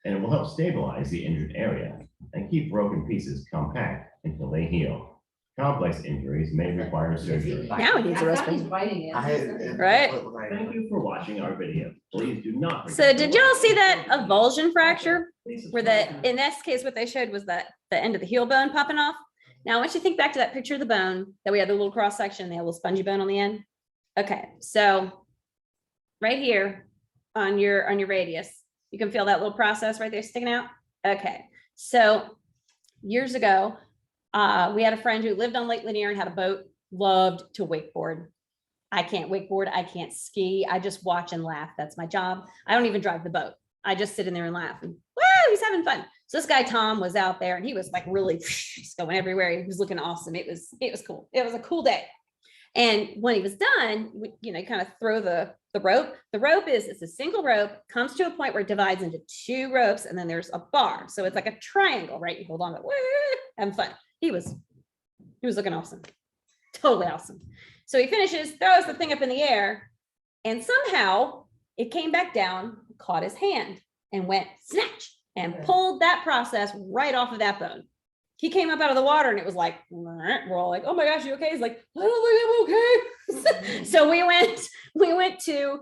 and it will help stabilize the injured area and keep broken pieces compact until they heal. Complex injuries may require surgery.
Now he needs a
I thought he's
respirator.
biting it.
Right.
Thank you for watching our video. Please do not.
So
forget to
did y'all
like,
see that avulsion fracture
please
where
subscribe.
in this case, what they showed was that the end of the heel bone popping off? Now, I want you to think back to that picture of the bone that we had the little cross section, they had a little spongy bone on the end. Okay, so right here on your radius, you can feel that little process right there sticking out. Okay, so years ago, we had a friend who lived on Lake Lanier and had a boat, loved to wakeboard. I can't wakeboard, I can't ski, I just watch and laugh. That's my job. I don't even drive the boat. I just sit in there and laugh and woo, he's having fun. So this guy, Tom, was out there and he was like really just going everywhere. He was looking awesome. It was cool. It was a cool day. And when he was done, you kind of throw the rope. The rope it's a single rope, comes to a point where it divides into two ropes and then there's a bar. So it's like a triangle, right? You hold on to it, woo, having fun. He was looking awesome. Totally awesome. So he finishes, throws the thing up in the air, and somehow it came back down, caught his hand, and went snatch and pulled that process right off of that bone. He came up out of the water and it was like, we're all like, oh my gosh, you okay? He's like, I don't think I'm okay. So we went to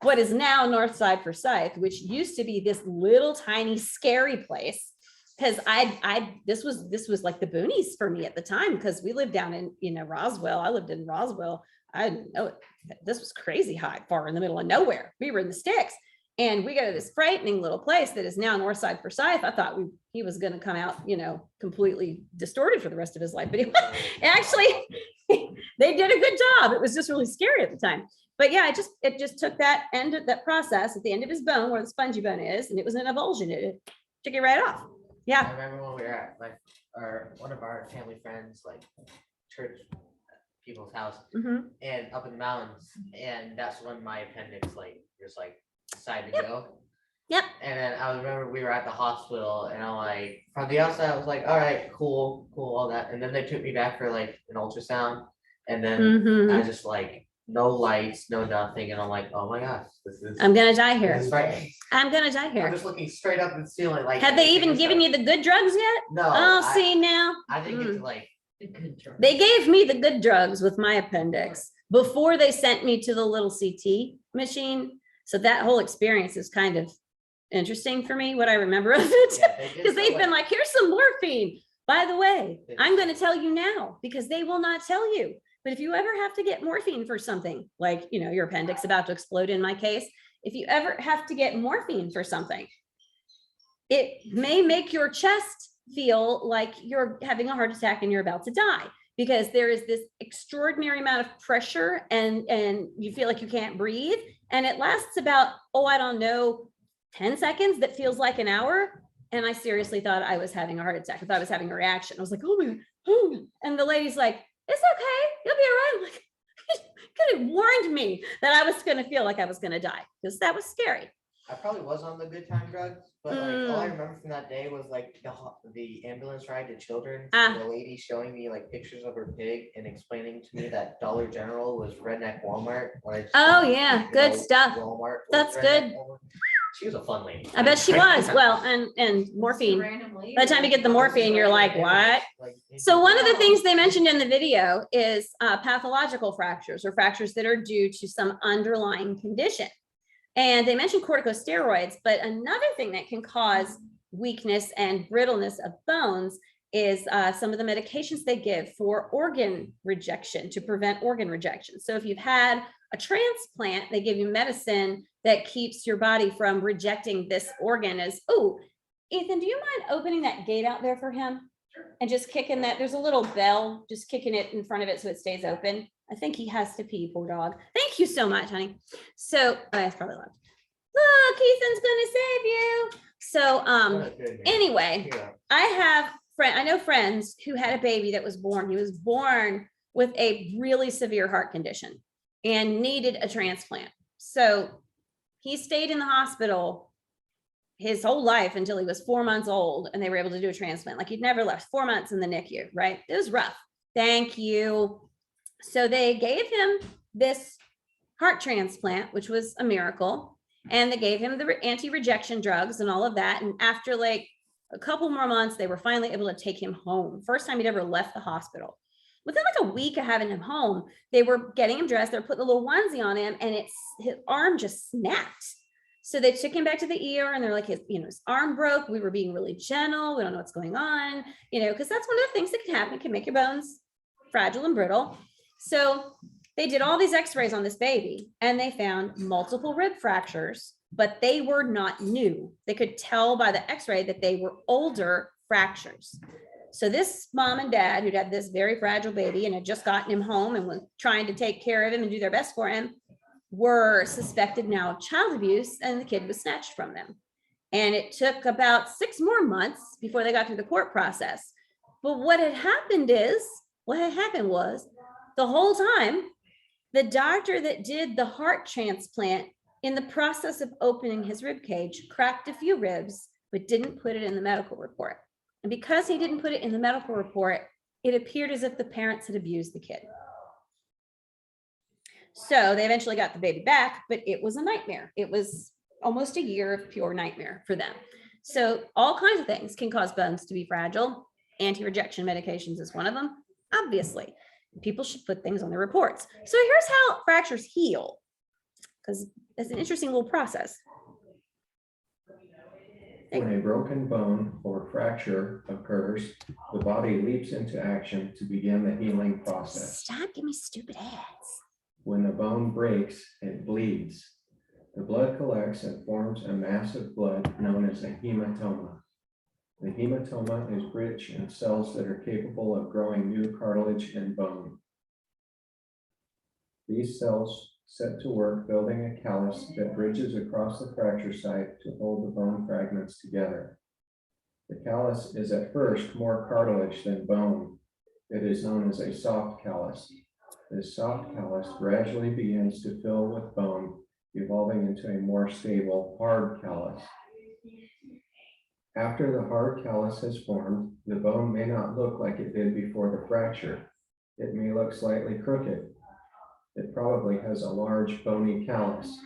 what is now Northside Forsyth, which used to be this little tiny scary place. Because this was like the boonies for me at the time, because we lived down in Roswell. I lived in Roswell. I didn't know it. This was crazy high, far in the middle of nowhere. We were in the sticks, and we go to this frightening little place that is now Northside Forsyth. I thought he was going to come out, completely distorted for the rest of his life, but actually they did a good job. It was just really scary at the time. But yeah, it just took that process at the end of his bone where the spongy bone is, and it was an avulsion. It took it right off. Yeah.
I remember when we were at one of our family friends, like church people's house,
Mhm.
and up in the mountains, and that's when my appendix just decided to go.
Yep.
And then I remember we were at the hospital, and I'm like, from the outside, I was like, all right, cool, all that. And then they took me back for an ultrasound, and then
Mhm.
I just no lights, no nothing, and I'm like, oh my gosh, this is.
I'm gonna die here.
This is frightening.
I'm gonna die
I'm
here.
just looking straight up at the ceiling,
Have they even given you the good drugs yet?
No.
Oh, see now.
I didn't get to
The good drugs.
They gave me the good drugs with my appendix before they sent me to the little CT machine. So that whole experience is kind of interesting for me, what I remember of it.
Yeah, they did
Because they've
so,
been like, here's some morphine. By the way,
They-
I'm going to tell you now because they will not tell you. But if you ever have to get morphine for something, like, your appendix about to explode in my case, if you ever have to get morphine for something, it may make your chest feel like you're having a heart attack and you're about to die, because there is this extraordinary amount of pressure and you feel like you can't breathe. And it lasts about, I don't know, 10 seconds that feels like an hour. And I seriously thought I was having a heart attack. I thought I was having a reaction. I was like, oh my God. And the lady's like, it's okay. You'll be all right. I'm like, could have warned me that I was going to feel like I was going to die, because that was scary.
I probably was on the good time drugs, but like all I remember from that day was like the ambulance ride to children.
Ah.
The lady showing me like pictures of her pig and explaining to me that Dollar General was redneck Walmart. When I just
Oh,
thought,
yeah,
you
good
know,
stuff.
Walmart was
That's
redneck
good.
Walmart. She was a fun lady.
I bet she was. Well, and morphine. By the time you get the morphine, you're like, what? So one of the things they mentioned in the video is pathological fractures, or fractures that are due to some underlying condition. And they mentioned corticosteroids, but another thing that can cause weakness and brittleness of bones is some of the medications they give for organ rejection, to prevent organ rejection. So if you've had a transplant, they give you medicine that keeps your body from rejecting this organ. As, oh, Ethan, do you mind opening that gate out there for him? And just kicking that, there's a little bell, just kicking it in front of it so it stays open. I think he has to pee, poor dog. Thank you so much, honey. So, that's probably loud. Look, Ethan's gonna save you. So, anyway, I know friends who had a baby that was born. He was born with a really severe heart condition and needed a transplant. So he stayed in the hospital his whole life until he was 4 months old, and they were able to do a transplant. Like, he'd never left 4 months in the NICU, right? It was rough. Thank you. So they gave him this heart transplant, which was a miracle. And they gave him the anti-rejection drugs and all of that. And after like a couple more months, they were finally able to take him home. First time he'd ever left the hospital. Within like a week of having him home, they were getting him dressed. They're putting a little onesie on him, and his arm just snapped. So they took him back to the ER, and they're like, his arm broke. We were being really gentle. We don't know what's going on, because that's one of the things that can happen, can make your bones fragile and brittle. So they did all these x-rays on this baby, and they found multiple rib fractures, but they were not new. They could tell by the x-ray that they were older fractures. So this mom and dad, who'd had this very fragile baby and had just gotten him home and was trying to take care of him and do their best for him, were suspected now of child abuse, and the kid was snatched from them. And it took about 6 more months before they got through the court process. But what had happened was the whole time, the doctor that did the heart transplant, in the process of opening his rib cage, cracked a few ribs, but didn't put it in the medical report. And because he didn't put it in the medical report, it appeared as if the parents had abused the kid. So they eventually got the baby back, but it was a nightmare. It was almost a year of pure nightmare for them. So all kinds of things can cause bones to be fragile. Anti-rejection medications is one of them, obviously. People should put things on their reports. So here's how fractures heal, because it's an interesting little process.
When a broken bone or fracture occurs, the body leaps into action to begin the healing process.
Stop giving me stupid ads.
When the bone breaks, it bleeds. The blood collects and forms a mass of blood known as a hematoma. The hematoma is rich in cells that are capable of growing new cartilage and bone. These cells set to work building a callus that bridges across the fracture site to hold the bone fragments together. The callus is at first more cartilage than bone. It is known as a soft callus. This soft callus gradually begins to fill with bone, evolving into a more stable, hard callus. After the hard callus has formed, the bone may not look like it did before the fracture. It may look slightly crooked. It probably has a large bony callus.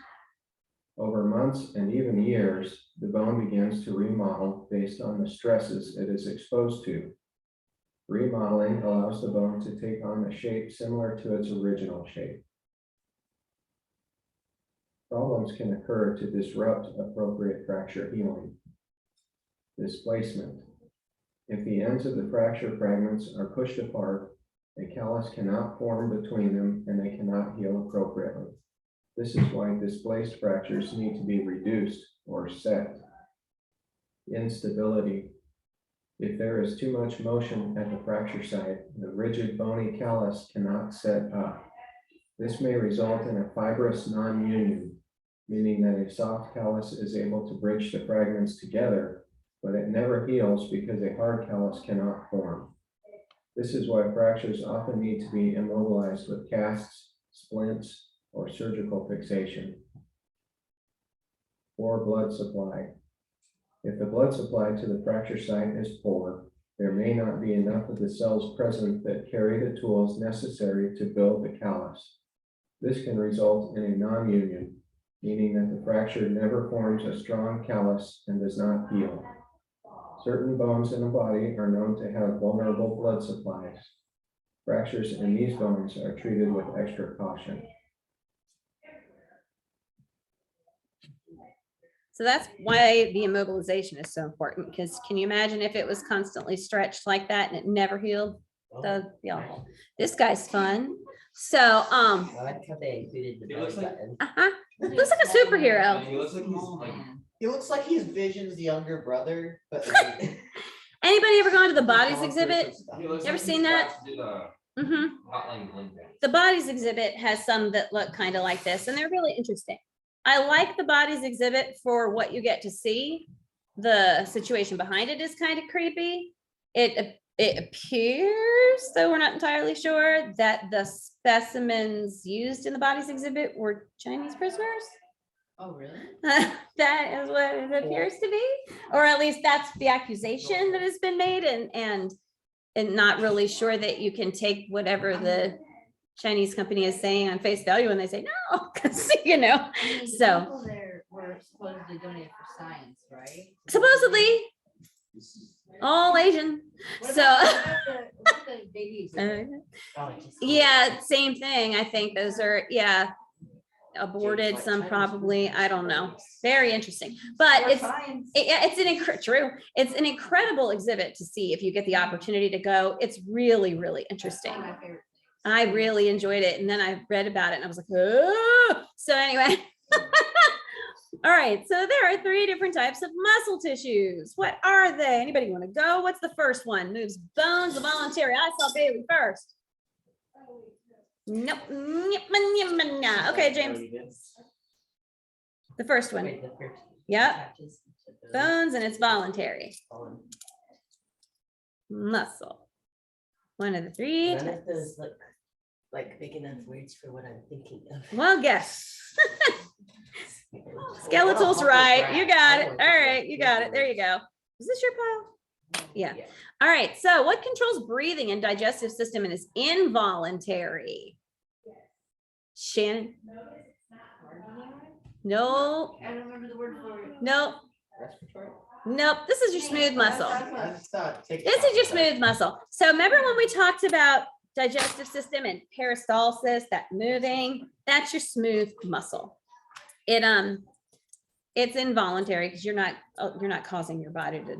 Over months and even years, the bone begins to remodel based on the stresses it is exposed to. Remodeling allows the bone to take on a shape similar to its original shape. Problems can occur to disrupt appropriate fracture healing. Displacement. If the ends of the fracture fragments are pushed apart, a callus cannot form between them and they cannot heal appropriately. This is why displaced fractures need to be reduced or set. Instability. If there is too much motion at the fracture site, the rigid bony callus cannot set up. This may result in a fibrous non-union, meaning that a soft callus is able to bridge the fragments together, but it never heals because a hard callus cannot form. This is why fractures often need to be immobilized with casts, splints, or surgical fixation. Poor blood supply. If the blood supply to the fracture site is poor, there may not be enough of the cells present that carry the tools necessary to build the callus. This can result in a non-union, meaning that the fracture never forms a strong callus and does not heal. Certain bones in the body are known to have vulnerable blood supplies. Fractures in these bones are treated with extra caution.
So that's why the immobilization is so important, because can you imagine if it was constantly stretched like that and it never healed? That'd be awful. This guy's fun. So,
I like how they included the
It looks
belly
like-
button.
looks like a superhero.
He looks like he's like.
He looks like he's Vision's younger brother, but like,
Anybody ever gone to the bodies
gone through
exhibit?
some stuff.
he looks
You ever
like
seen
he's
that?
about to do the Hotline Bling thing.
The bodies exhibit has some that look kind of like this, and they're really interesting. I like the bodies exhibit for what you get to see. The situation behind it is kind of creepy. It appears, though we're not entirely sure, that the specimens used in the bodies exhibit were Chinese prisoners.
Oh, really?
That is what it appears to be, or at least that's the accusation that has been made, and not really sure that you can take whatever the Chinese company is saying on face value when they say no, because
I mean, the
So-
people there were supposedly donated for science, right?
supposedly all Asian.
What
So
about the babies?
Oh, just-
yeah, same thing. I think those are, yeah, aborted, some probably, I don't know. Very interesting, but it's true. It's an incredible exhibit to see if you get the opportunity to go. It's really, really interesting.
One of my favorite
I really enjoyed it. And then I read about it and I was like, oh, so anyway. All right. So there are 3 different types of muscle tissues. What are they? Anybody want to go? What's the first one? Moves bones, the voluntary. I saw Bailey first. Nope. Okay, James, the first one.
Wait, the first
Yep.
patches, so those
Bones and it's voluntary.
on.
Muscle. One of the 3
None
types.
of those look like big enough words for what I'm thinking of.
Well, guess. Skeletal's right. You got it. All right, you got it. There you go. Is this your pile? Yeah. All right. So what controls breathing and digestive system and is involuntary? Shannon? No,
I don't remember the word for it.
no,
Respiratory?
nope. This is your smooth muscle.
I just thought
This is your smooth muscle. So remember when we talked about digestive system and peristalsis, that moving, that's your smooth muscle. It's involuntary because you're not causing your body to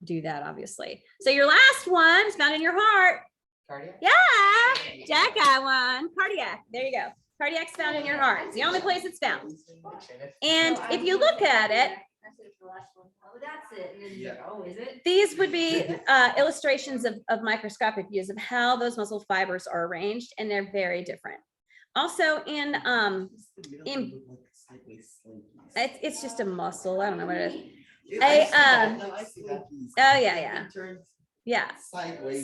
do that, obviously. So your last one is found in your heart.
Cardiac?
Yeah, Jack got one. Cardiac. There you go. Cardiac's found in your heart. It's the only place it's found. And if you look at it,
I said it's the last one. Oh, that's it. And then you're like, oh, is it?
these would be illustrations of microscopic views of how those muscle fibers are arranged, and they're very different. Also in it's just a muscle. I don't know what it is. Oh yeah. Yeah.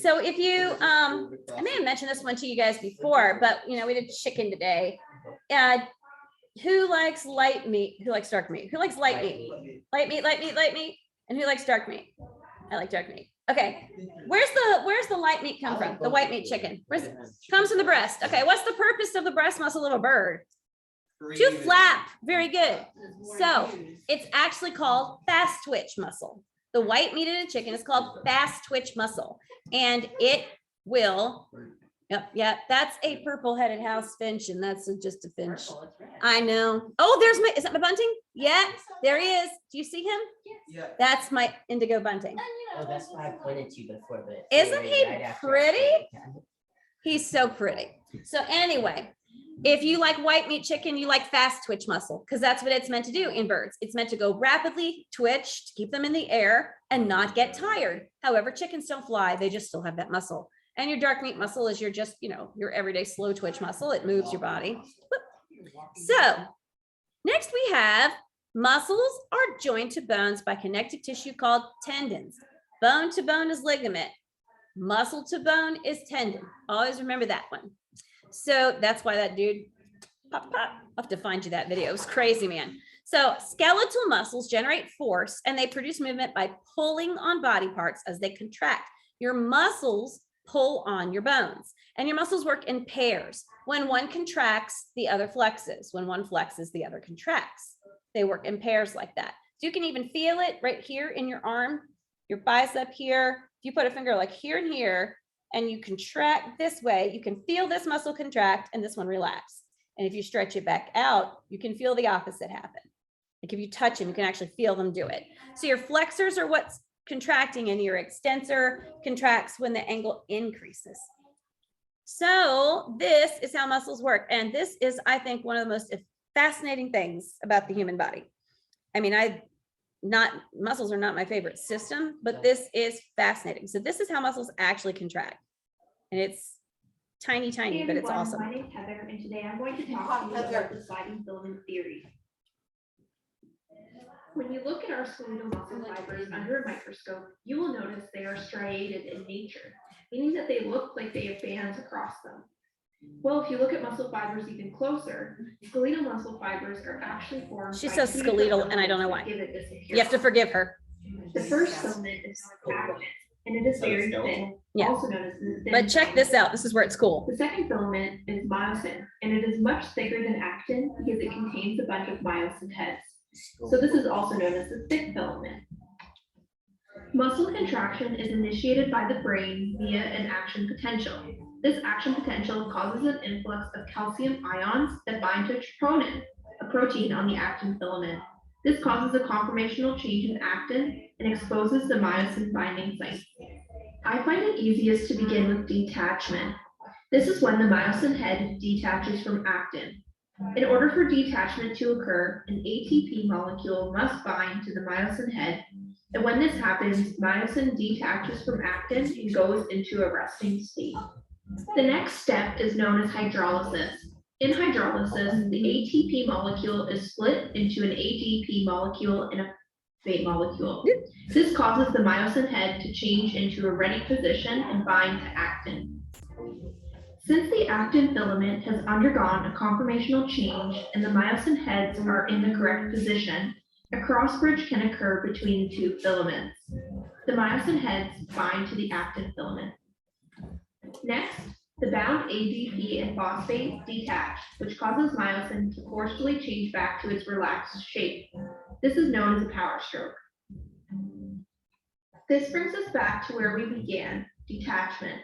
So if you, I may have mentioned this one to you guys before, but we did chicken today. Who likes light meat? Who likes dark meat? Who likes light meat? Light meat. And who likes dark meat? I like dark meat. Okay. Where's the light meat come from? The white meat chicken. Where's it? Comes from the breast. Okay. What's the purpose of the breast muscle of a bird? To flap. Very good. So it's actually called fast twitch muscle. The white meat in a chicken is called fast twitch muscle, and it will. Yep. That's a purple-headed house finch, and that's just a finch.
Purple, it's red.
I know. Oh, is that my bunting? Yeah, there he is. Do you see him?
Yeah.
That's my indigo bunting.
Oh, that's why I pointed to you before, but.
Isn't he
right after I
pretty?
said it.
He's so pretty. So anyway, if you like white meat chicken, you like fast twitch muscle, because that's what it's meant to do in birds. It's meant to go rapidly twitch to keep them in the air and not get tired. However, chickens don't fly. They just still have that muscle. And your dark meat muscle is your just, your everyday slow twitch muscle. It moves your body. Whoop. So next we have muscles are joined to bones by connective tissue called tendons. Bone to bone is ligament. Muscle to bone is tendon. Always remember that one. So that's why that dude Pop, pop. I'll have to find you that video. It was crazy, man. So skeletal muscles generate force and they produce movement by pulling on body parts as they contract. Your muscles pull on your bones, and your muscles work in pairs. When one contracts, the other flexes. When one flexes, the other contracts. They work in pairs like that. So you can even feel it right here in your arm, your bicep here. If you put a finger like here and here, and you contract this way, you can feel this muscle contract and this one relax. And if you stretch it back out, you can feel the opposite happen. Like if you touch them, you can actually feel them do it. So your flexors are what's contracting and your extensor contracts when the angle increases. So this is how muscles work. And this is, I think, one of the most fascinating things about the human body. I mean, muscles are not my favorite system, but this is fascinating. So this is how muscles actually contract. And it's tiny, tiny, but it's awesome.
My name's Heather, and today I'm going to talk to you about the sliding filament theory. When you look at our skeletal muscle fibers under a microscope, you will notice they are striated in nature, meaning that they look like they have bands across them. Well, if you look at muscle fibers even closer, skeletal muscle fibers are actually formed.
She
by
says
two
skeletal,
different
and I don't know
filaments
why.
that give it this
You have to
appearance.
forgive her.
The first filament is known as actin, and it is very thin,
Yeah.
also known as the thin
But check this out. This is where it's cool.
The second filament is myosin, and it is much thicker than actin because it contains a bunch of myosin heads. So this is also known as the thick filament. Muscle contraction is initiated by the brain via an action potential. This action potential causes an influx of calcium ions that bind to troponin, a protein on the actin filament. This causes a conformational change in actin and exposes the myosin binding site. I find it easiest to begin with detachment. This is when the myosin head detaches from actin. In order for detachment to occur, an ATP molecule must bind to the myosin head, and when this happens, myosin detaches from actin and goes into a resting state. The next step is known as hydrolysis. In hydrolysis, the ATP molecule is split into an ADP molecule and a phosphate molecule. This causes the myosin head to change into a ready position and bind to actin. Since the actin filament has undergone a conformational change and the myosin heads are in the correct position, a cross bridge can occur between the two filaments. The myosin heads bind to the actin filament. Next, the bound ADP and phosphate detach, which causes myosin to forcefully change back to its relaxed shape. This is known as a power stroke. This brings us back to where we began, detachment.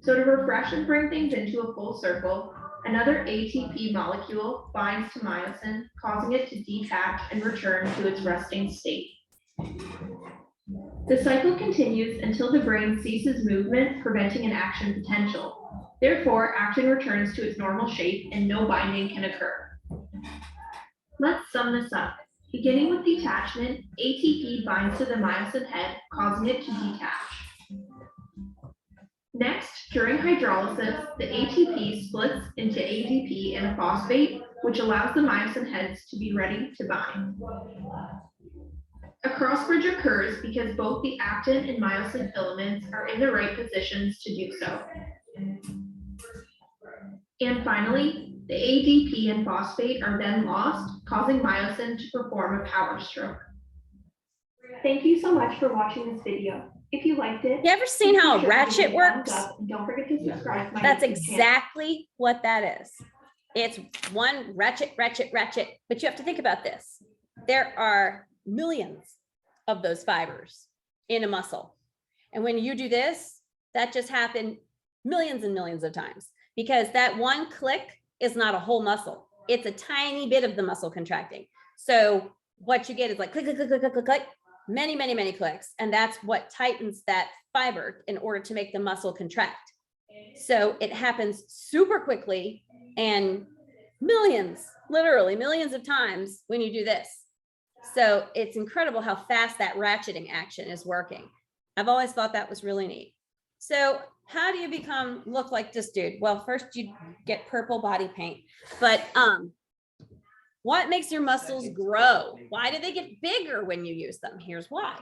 So to refresh and bring things into a full circle, another ATP molecule binds to myosin, causing it to detach and return to its resting state. The cycle continues until the brain ceases movement, preventing an action potential. Therefore, actin returns to its normal shape and no binding can occur. Let's sum this up. Beginning with detachment, ATP binds to the myosin head, causing it to detach. Next, during hydrolysis, the ATP splits into ADP and a phosphate, which allows the myosin heads to be ready to bind. A cross bridge occurs because both the actin and myosin filaments are in the right positions to do so. And finally, the ADP and phosphate are then lost, causing myosin to perform a power stroke. Thank you so much for watching this video. If you liked it,
You ever seen how a
be sure to give
ratchet
it a thumbs
works?
up and don't forget to subscribe to my
That's
YouTube channel.
exactly what that is. It's one ratchet, ratchet, ratchet, but you have to think about this. There are millions of those fibers in a muscle. And when you do this, that just happened millions and millions of times, because that one click is not a whole muscle. It's a tiny bit of the muscle contracting. So what you get is like click, click, click, click, click, click, click, many, many, many clicks. And that's what tightens that fiber in order to make the muscle contract. So it happens super quickly and millions, literally millions of times when you do this. So it's incredible how fast that ratcheting action is working. I've always thought that was really neat. So how do you look like this dude? Well, first you get purple body paint, but What makes your muscles grow? Why do they get bigger when you use them? Here's why.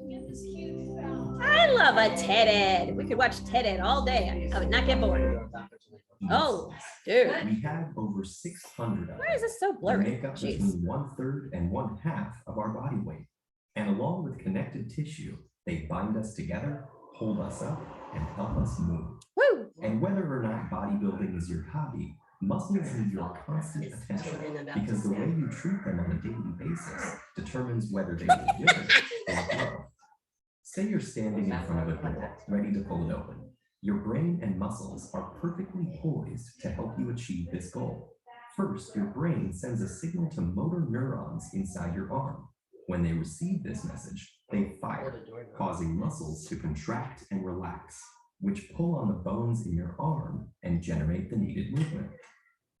Get this huge bell.
I love a TED Ed. We could watch TED Ed all day. I would not get bored. Oh, dude.
We have over 600 of
Why is
them.
this so
They
blurry?
make up
Jeez.
between 1/3 and 1/2 of our body weight. And along with connective tissue, they bind us together, hold us up, and help us move.
Woo.
And whether or not bodybuilding is your hobby, muscles need your constant
It's
attention
children about
because
to
the way
say.
you treat them on a daily basis determines whether they will wither or grow. Say you're standing in front of a door, ready to pull it open. Your brain and muscles are perfectly poised to help you achieve this goal. First, your brain sends a signal to motor neurons inside your arm. When they receive this message, they fire, causing muscles to contract and relax, which pull on the bones in your arm and generate the needed movement.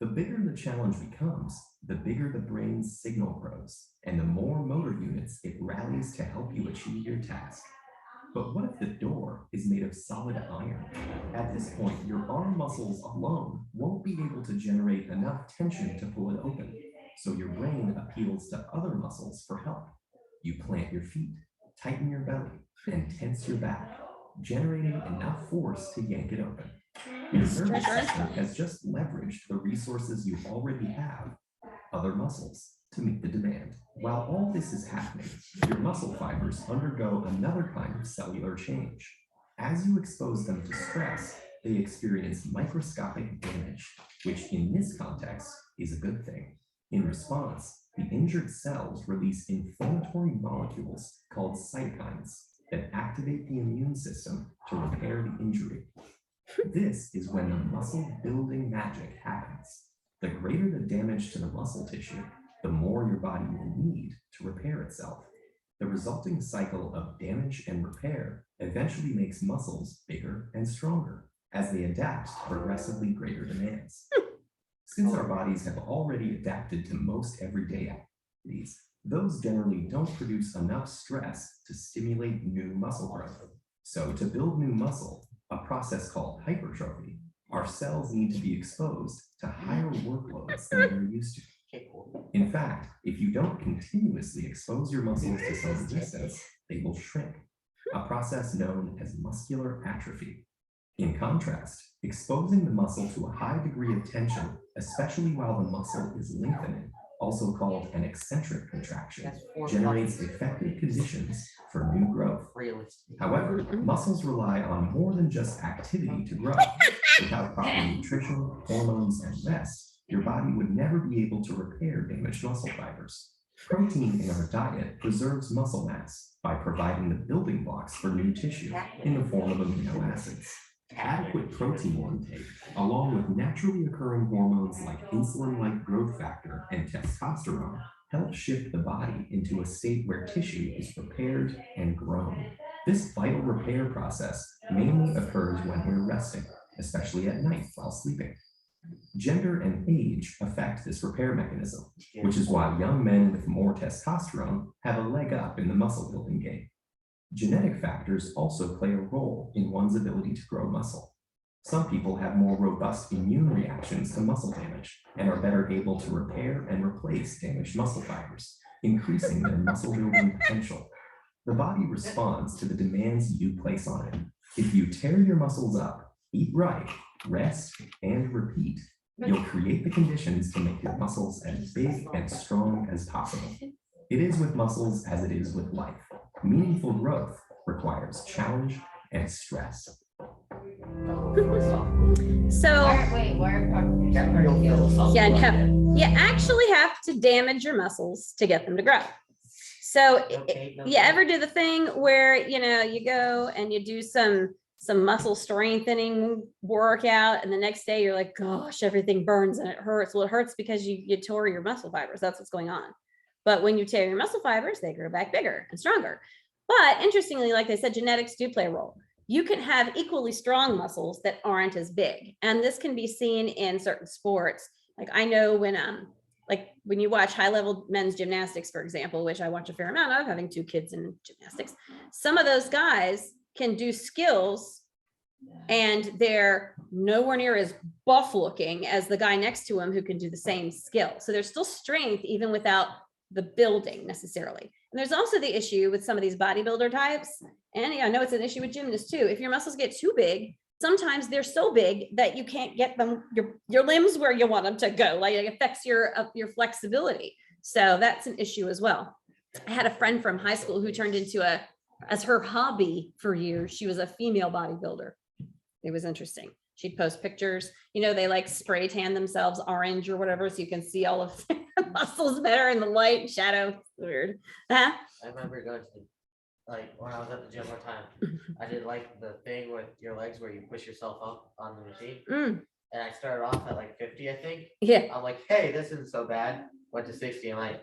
The bigger the challenge becomes, the bigger the brain's signal grows, and the more motor units it rallies to help you achieve your task. But what if the door is made of solid iron? At this point, your arm muscles alone won't be able to generate enough tension to pull it open, so your brain appeals to other muscles for help. You plant your feet, tighten your belly, and tense your back, generating enough force to yank it open. Your nervous system has just leveraged the resources you already have, other muscles, to meet the demand. While all this is happening, your muscle fibers undergo another kind of cellular change. As you expose them to stress, they experience microscopic damage, which in this context is a good thing. In response, the injured cells release inflammatory molecules called cytokines that activate the immune system to repair the injury. This is when the muscle building magic happens. The greater the damage to the muscle tissue, the more your body will need to repair itself. The resulting cycle of damage and repair eventually makes muscles bigger and stronger as they adapt to progressively greater demands. Since our bodies have already adapted to most everyday activities, those generally don't produce enough stress to stimulate new muscle growth. So to build new muscle, a process called hypertrophy, our cells need to be exposed to higher workloads than they're used to. In fact, if you don't continuously expose your muscles to some resistance, they will shrink, a process known as muscular atrophy. In contrast, exposing the muscle to a high degree of tension, especially while the muscle is lengthening, also called an eccentric contraction, generates effective conditions for new growth. However, muscles rely on more than just activity to grow. Without proper nutrition, hormones, and rest, your body would never be able to repair damaged muscle fibers. Protein in our diet preserves muscle mass by providing the building blocks for new tissue in the form of amino acids. Adequate protein intake, along with naturally occurring hormones like insulin-like growth factor and testosterone, help shift the body into a state where tissue is repaired and grown. This vital repair process mainly occurs when we're resting, especially at night while sleeping. Gender and age affect this repair mechanism, which is why young men with more testosterone have a leg up in the muscle building game. Genetic factors also play a role in one's ability to grow muscle. Some people have more robust immune reactions to muscle damage and are better able to repair and replace damaged muscle fibers, increasing their muscle building potential. The body responds to the demands you place on it. If you tear your muscles up, eat right, rest, and repeat, you'll create the conditions to make your muscles as big and strong as possible. It is with muscles as it is with life. Meaningful growth requires challenge and stress.
So
Wait, where?
yeah, no, you actually have to damage your muscles to get them to grow. So you ever do the thing where, you know, you go and you do some muscle strengthening workout and the next day you're like, gosh, everything burns and it hurts. Well, it hurts because you tore your muscle fibers. That's what's going on. But when you tear your muscle fibers, they grow back bigger and stronger. But interestingly, like I said, genetics do play a role. You can have equally strong muscles that aren't as big. And this can be seen in certain sports. Like I know when you watch high level men's gymnastics, for example, which I watch a fair amount of, having 2 kids in gymnastics, some of those guys can do skills And they're nowhere near as buff looking as the guy next to him who can do the same skill. So there's still strength even without the building necessarily. And there's also the issue with some of these bodybuilder types. And I know it's an issue with gymnasts too. If your muscles get too big, sometimes they're so big that you can't get them, your limbs where you want them to go. Like it affects your flexibility. So that's an issue as well. I had a friend from high school who turned into as her hobby for years, she was a female bodybuilder. It was interesting. She'd post pictures, they like spray tan themselves orange or whatever, so you can see all of their muscles better in the light and shadow. Weird. Huh?
I remember going to, like, when I was at the gym one time, I did like the thing with your legs where you push yourself up on the machine. And I started off at like 50, I think.
Yeah.
I'm like, hey, this isn't so bad. Went to 60. I'm like,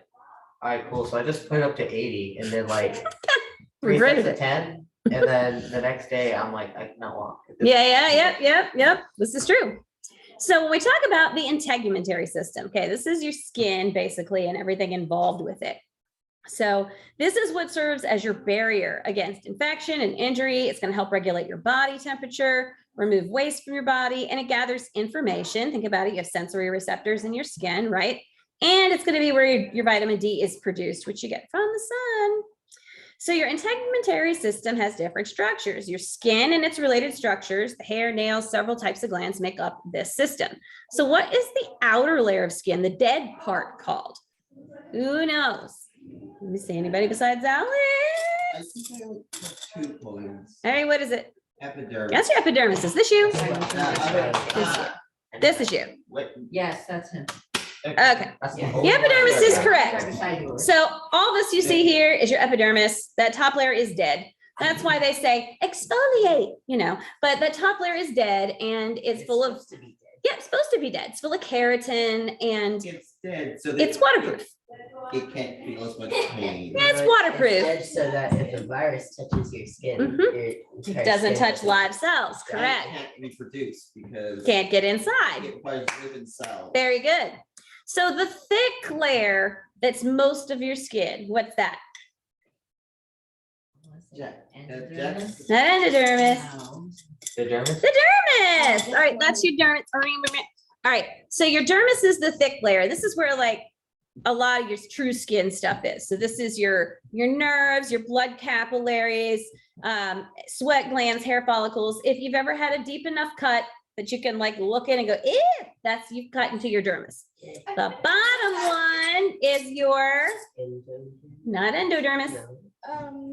all right, cool. So I just put it up to 80 and then like 3 sets
Regretted
of
it.
10. And then the next day I'm like, I cannot walk.
Yeah. This is true. So when we talk about the integumentary system, okay, this is your skin basically and everything involved with it. So this is what serves as your barrier against infection and injury. It's going to help regulate your body temperature, remove waste from your body, and it gathers information. Think about it. You have sensory receptors in your skin, right? And it's going to be where your vitamin D is produced, which you get from the sun. So your integumentary system has different structures. Your skin and its related structures, the hair, nails, several types of glands make up this system. So what is the outer layer of skin, the dead part, called? Who knows? Let me see, anybody besides Alex?
I think I only have 2 points.
All right, what is it?
Epidermis.
That's your epidermis. Is this you? This is you.
Yes, that's him.
Okay.
That's
Yeah.
whole
The epidermis is
idea.
correct. So all this you see here is your epidermis. That top layer is dead. That's why they say exfoliate, but the top layer is dead and it's full of, it's supposed to be dead. It's full of keratin and
It's dead, so
it's waterproof.
It can't feel as much pain.
Yeah, it's waterproof.
dead so that if the virus touches your skin,
Mhm.
your
It
entire
doesn't
skin
touch live cells,
That
correct?
can't reproduce because
Can't get inside.
it requires living cells.
Very good. So the thick layer that's most of your skin, what's that?
Jack-
Epidermis?
Not endodermis.
No.
The dermis?
The dermis. All right, that's your dermis. All right, so your dermis is the thick layer. This is where like a lot of your true skin stuff is. So this is your nerves, your blood capillaries, sweat glands, hair follicles. If you've ever had a deep enough cut that you can like look in and go, that's you've cut into your dermis. The bottom one is your not endodermis,
No.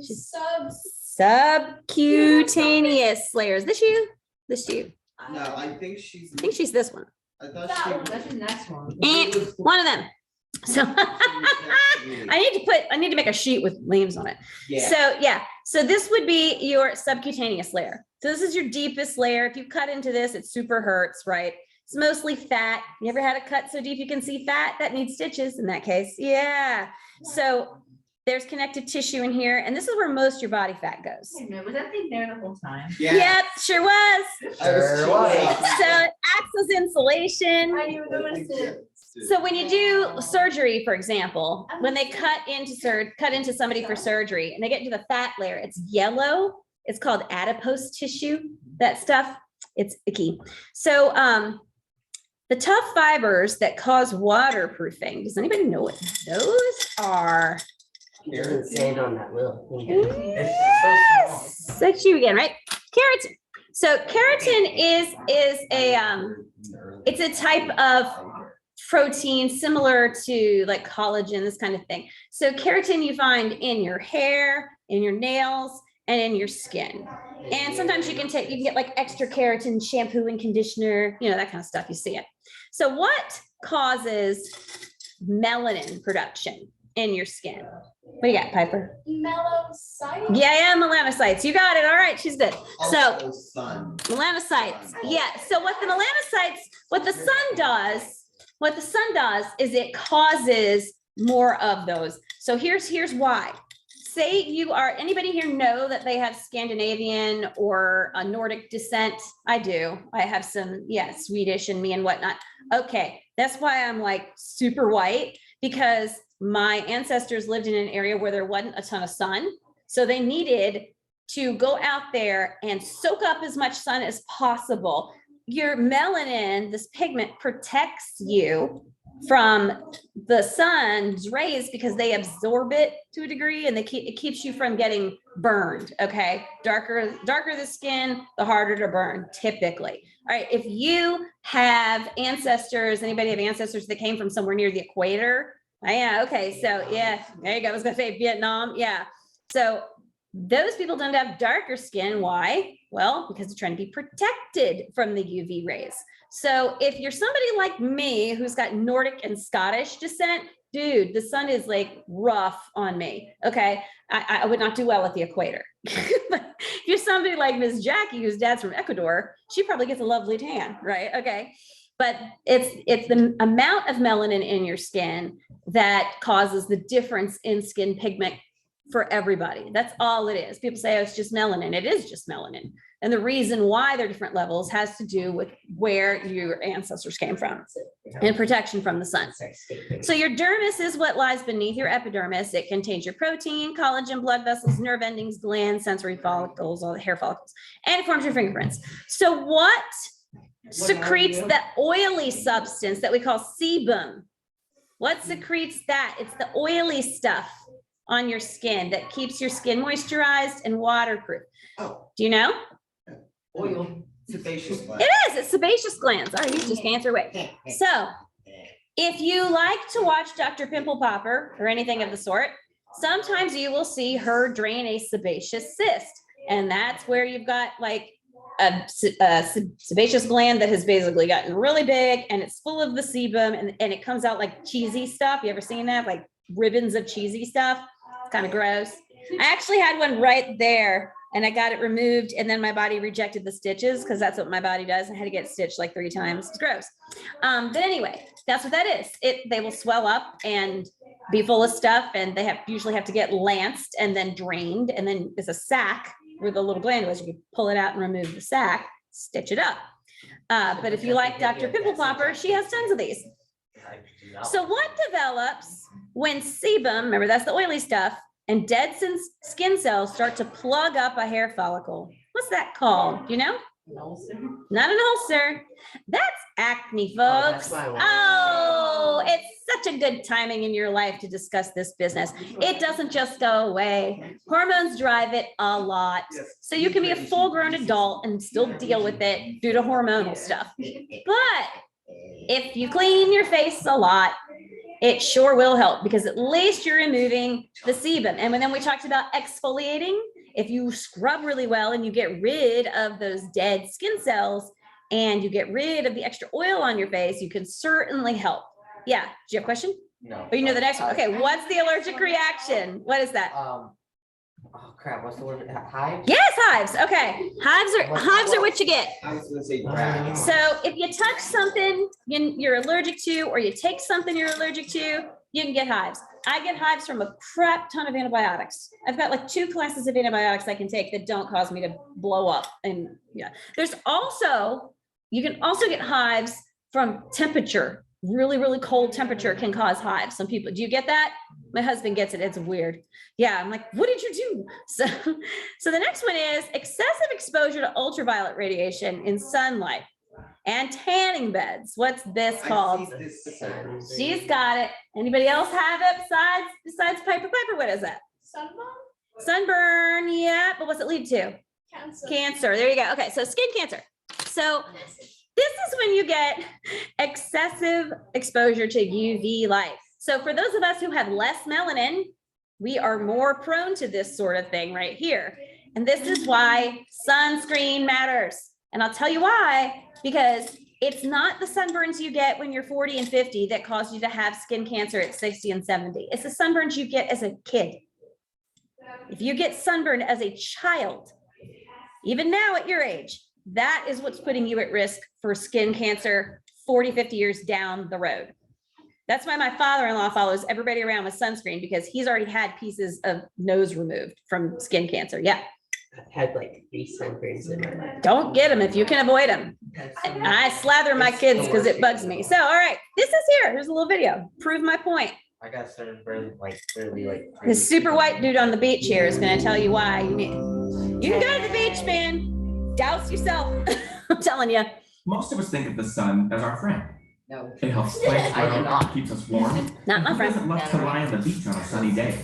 subcutaneous layers. This you?
No, I think she's.
I think she's this one.
I thought
That's the next one.
And one of them. So I need to make a sheet with names on it.
Yeah.
So this would be your subcutaneous layer. So this is your deepest layer. If you cut into this, it super hurts, right? It's mostly fat. You ever had a cut so deep you can see fat? That needs stitches in that case. Yeah. So there's connective tissue in here, and this is where most of your body fat goes.
Wait a minute, was that thing there the whole time?
Yeah.
Yep, sure was.
I was
Sure
checking
was.
out.
So it acts as insulation.
I didn't even notice it.
So when you do surgery, for example, when they cut into somebody for surgery and they get into the fat layer, it's yellow. It's called adipose tissue. That stuff, it's icky. So the tough fibers that cause waterproofing, does anybody know what those are?
It doesn't say it on that little thing.
It's so small.
That's you again, right? Keratin. So keratin is it's a type of protein similar to like collagen, this kind of thing. So keratin you find in your hair, in your nails, and in your skin. And sometimes you can get like extra keratin shampoo and conditioner, that kind of stuff, you see it. So what causes melanin production in your skin? What do you got, Piper?
Melanocytes.
Yeah, melanocytes. You got it. All right, she's good. So
Also sun.
melanocytes. Yeah. So what the sun does is it causes more of those. So here's why. Say anybody here know that they have Scandinavian or a Nordic descent? I do. I have some, Swedish and me and whatnot. Okay. That's why I'm like super white, because my ancestors lived in an area where there wasn't a ton of sun. So they needed to go out there and soak up as much sun as possible. Your melanin, this pigment, protects you from the sun's rays because they absorb it to a degree, and it keeps you from getting burned. Okay, darker the skin, the harder to burn typically. All right, if you have ancestors, anybody have ancestors that came from somewhere near the equator? Yeah, okay, so yeah, there you go. I was gonna say Vietnam. Yeah, so those people tend to have darker skin. Why? Well, because they're trying to be protected from the UV rays. So if you're somebody like me who's got Nordic and Scottish descent, dude, the sun is like rough on me. Okay, I would not do well at the equator. But if you're somebody like Miss Jackie, whose dad's from Ecuador, she probably gets a lovely tan, right? Okay. But it's the amount of melanin in your skin that causes the difference in skin pigment for everybody. That's all it is. People say, oh, it's just melanin. It is just melanin. And the reason why they're different levels has to do with where your ancestors came from and protection from the sun. So your dermis is what lies beneath your epidermis. It contains your protein, collagen, blood vessels, nerve endings, glands, sensory follicles, all the hair follicles, and it forms your fingerprints. So what secretes the oily substance that we call sebum? What secretes that? It's the oily stuff on your skin that keeps your skin moisturized and waterproof.
Oh.
Do you know?
Oil. Sebaceous gland.
It is. It's sebaceous glands. All right, you just answer away. So if you like to watch Dr. Pimple Popper or anything of the sort, sometimes you will see her drain a sebaceous cyst. And that's where you've got like a sebaceous gland that has basically gotten really big and it's full of the sebum and it comes out like cheesy stuff. You ever seen that? Like ribbons of cheesy stuff? It's kind of gross. I actually had one right there and I got it removed and then my body rejected the stitches because that's what my body does. I had to get stitched like 3 times. It's gross. But anyway, that's what that is. They will swell up and be full of stuff and they usually have to get lanced and then drained. And then there's a sac where the little gland was. You can pull it out and remove the sac, stitch it up. But if you like Dr. Pimple Popper, she has tons of these. So what develops when sebum, remember that's the oily stuff, and dead skin cells start to plug up a hair follicle? What's that called? You know? Not an ulcer. That's acne, folks. Oh, it's such a good timing in your life to discuss this business. It doesn't just go away. Hormones drive it a lot. So you can be a full-grown adult and still deal with it due to hormonal stuff. But if you clean your face a lot, it sure will help because at least you're removing the sebum. And then we talked about exfoliating. If you scrub really well and you get rid of those dead skin cells and you get rid of the extra oil on your face, you can certainly help. Yeah. Do you have a question?
No.
Oh, you know the next one. Okay. What's the allergic reaction? What is that?
Oh crap, what's the word? Hives?
Yes, hives. Okay. Hives are what you get.
I was gonna say drag.
So if you touch something you're allergic to, or you take something you're allergic to, you can get hives. I get hives from a crap ton of antibiotics. I've got like 2 classes of antibiotics I can take that don't cause me to blow up. And yeah, you can also get hives from temperature. Really, really cold temperature can cause hives. Some people, do you get that? My husband gets it. It's weird. Yeah. I'm like, what did you do? So the next one is excessive exposure to ultraviolet radiation in sunlight and tanning beds. What's this called? She's got it. Anybody else have it besides Piper? What is that?
Sunburn?
Sunburn. Yeah. But what's it lead to? Cancer. There you go. Okay. So skin cancer. So this is when you get excessive exposure to UV light. So for those of us who have less melanin, we are more prone to this sort of thing right here. And this is why sunscreen matters. And I'll tell you why, because it's not the sunburns you get when you're 40 and 50 that cause you to have skin cancer at 60 and 70. It's the sunburns you get as a kid. If you get sunburned as a child, even now at your age, that is what's putting you at risk for skin cancer 40, 50 years down the road. That's why my father-in-law follows everybody around with sunscreen because he's already had pieces of nose removed from skin cancer. Yeah.
I've had like 3 sunburns in my life.
Don't get them if you can avoid them. I slather my kids because it bugs me. So, all right, this is here. Here's a little video. Prove my point.
I got sunburned like really like.
This super white dude on the beach here is going to tell you why you need. You can go to the beach, man. Douse yourself. I'm telling you.
Most of us think of the sun as our friend.
No.
It helps plants
I do
grow,
not.
keeps us warm.
Not my
Who
friend.
doesn't love to lie on the beach on a sunny day?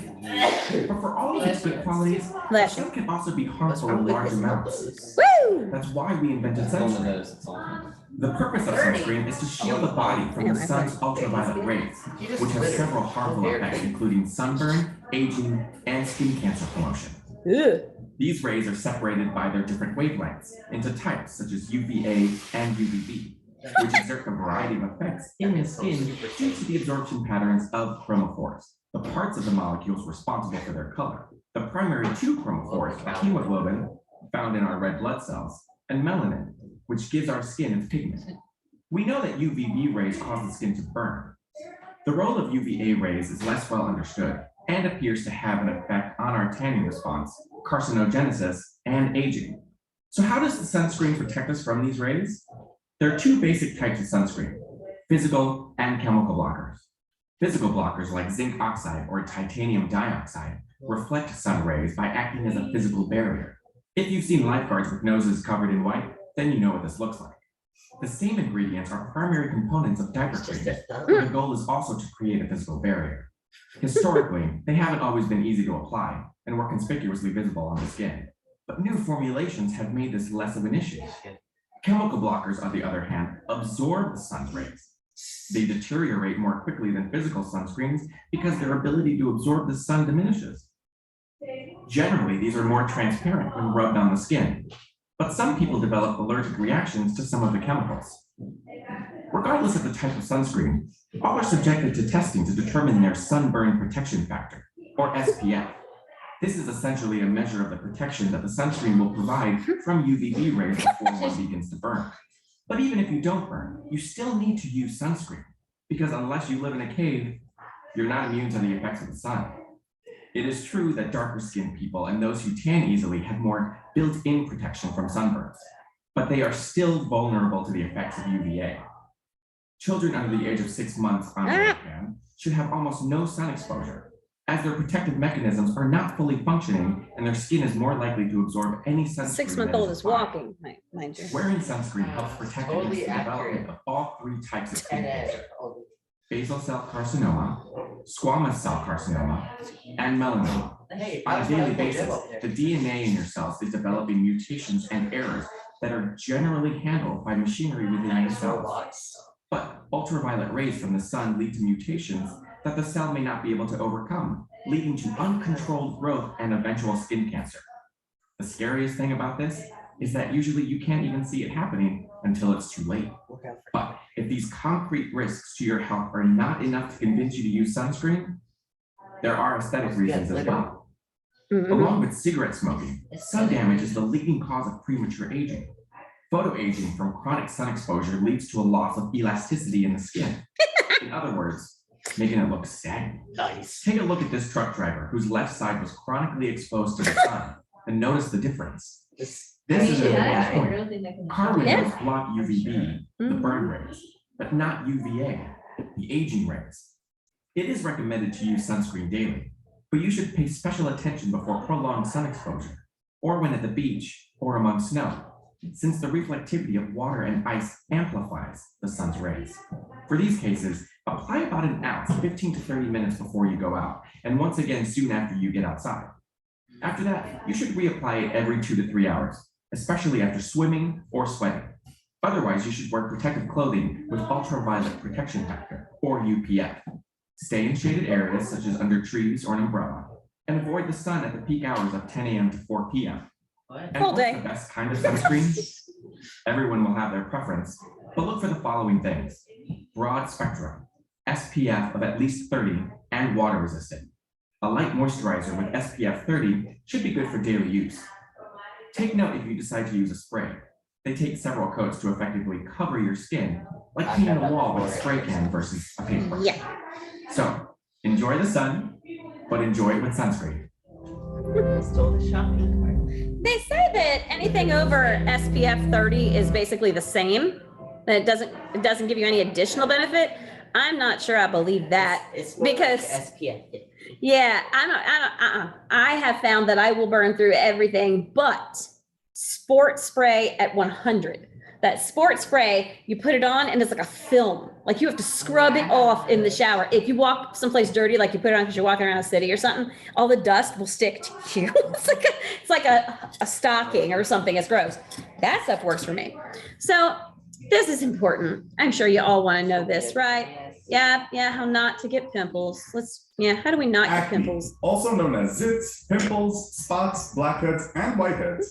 But for all of its good qualities, the
Bless you.
sun can also be harmful in large amounts.
Woo!
That's why we invented sunscreen. The purpose of sunscreen is to shield the body from the sun's ultraviolet rays, which have several harmful effects, including sunburn, aging, and skin cancer promotion.
Ugh.
These rays are separated by their different wavelengths into types such as UVA and UVB, which exert a variety of effects in the skin due to the absorption patterns of chromophores, the parts of the molecules responsible for their color. The primary two chromophores are hemoglobin, found in our red blood cells, and melanin, which gives our skin its pigment. We know that UVB rays cause the skin to burn. The role of UVA rays is less well understood and appears to have an effect on our tanning response, carcinogenesis, and aging. So how does the sunscreen protect us from these rays? There are two basic types of sunscreen, physical and chemical blockers. Physical blockers like zinc oxide or titanium dioxide reflect sun rays by acting as a physical barrier. If you've seen lifeguards with noses covered in white, then you know what this looks like. The same ingredients are primary components of diaper cream, but the goal is also to create a physical barrier. Historically, they haven't always been easy to apply and were conspicuously visible on the skin, but new formulations have made this less of an issue. Chemical blockers, on the other hand, absorb the sun's rays. They deteriorate more quickly than physical sunscreens because their ability to absorb the sun diminishes. Generally, these are more transparent when rubbed on the skin, but some people develop allergic reactions to some of the chemicals. Regardless of the type of sunscreen, all are subjected to testing to determine their sunburn protection factor, or SPF. This is essentially a measure of the protection that the sunscreen will provide from UVB rays before one begins to burn. But even if you don't burn, you still need to use sunscreen, because unless you live in a cave, you're not immune to the effects of the sun. It is true that darker skinned people and those who tan easily have more built-in protection from sunburns, but they are still vulnerable to the effects of UVA. Children under the age of 6 months, on the other hand, should have almost no sun exposure, as their protective mechanisms are not fully functioning and their skin is more likely to absorb any sunscreen.
6-month-old is
applied.
walking, mind you.
Wearing sunscreen helps protect against
Totally
the development
accurate.
of all three types of skin
10
cancer: basal cell carcinoma, squamous cell carcinoma, and melanoma.
Hey,
On a daily basis, the DNA in your cells is developing mutations and errors that are generally handled by machinery within your cells. But ultraviolet rays from the sun lead to mutations that the cell may not be able to overcome, leading to uncontrolled growth and eventual skin cancer. The scariest thing about this is that usually you can't even see it happening until it's too late. But if these concrete risks to your health are not enough to convince you to use sunscreen, there are aesthetic reasons as well. Along with cigarette smoking, sun damage is the leading cause of premature aging. Photoaging from chronic sun exposure leads to a loss of elasticity in the skin. In other words, making it look saggy.
Nice.
Take a look at this truck driver whose left side was chronically exposed to the sun and notice the difference. This is an important point. Car windows block UVB, the burn rays, but not UVA, the aging rays. It is recommended to use sunscreen daily, but you should pay special attention before prolonged sun exposure, or when at the beach or among snow, since the reflectivity of water and ice amplifies the sun's rays. For these cases, apply about an ounce 15 to 30 minutes before you go out, and once again soon after you get outside. After that, you should reapply it every 2 to 3 hours, especially after swimming or sweating. Otherwise, you should wear protective clothing with ultraviolet protection factor, or UPF. Stay in shaded areas such as under trees or an umbrella, and avoid the sun at the peak hours of 10 a.m. to 4 p.m. And
All
what's
day.
the best kind of sunscreen? Everyone will have their preference, but look for the following things: broad spectrum, SPF of at least 30, and water resistant. A light moisturizer with SPF 30 should be good for daily use. Take note if you decide to use a spray. They take several coats to effectively cover your skin, like painting a wall with a spray can versus a paintbrush.
Yeah.
So, enjoy the sun, but enjoy it with sunscreen.
Stole the shopping cart.
They say that anything over SPF 30 is basically the same. That it doesn't give you any additional benefit. I'm not sure I believe that
It's more
because
like SPF 50.
Yeah, I have found that I will burn through everything but sport spray at 100. That sport spray, you put it on and it's like a film. Like you have to scrub it off in the shower. If you walk someplace dirty, like you put it on because you're walking around a city or something, all the dust will stick to you. It's like a stocking or something. It's gross. That stuff works for me. So this is important. I'm sure you all want to know this, right? Yeah, how not to get pimples. How do we not get
Acne,
pimples?
also known as zits, pimples, spots, blackheads, and whiteheads,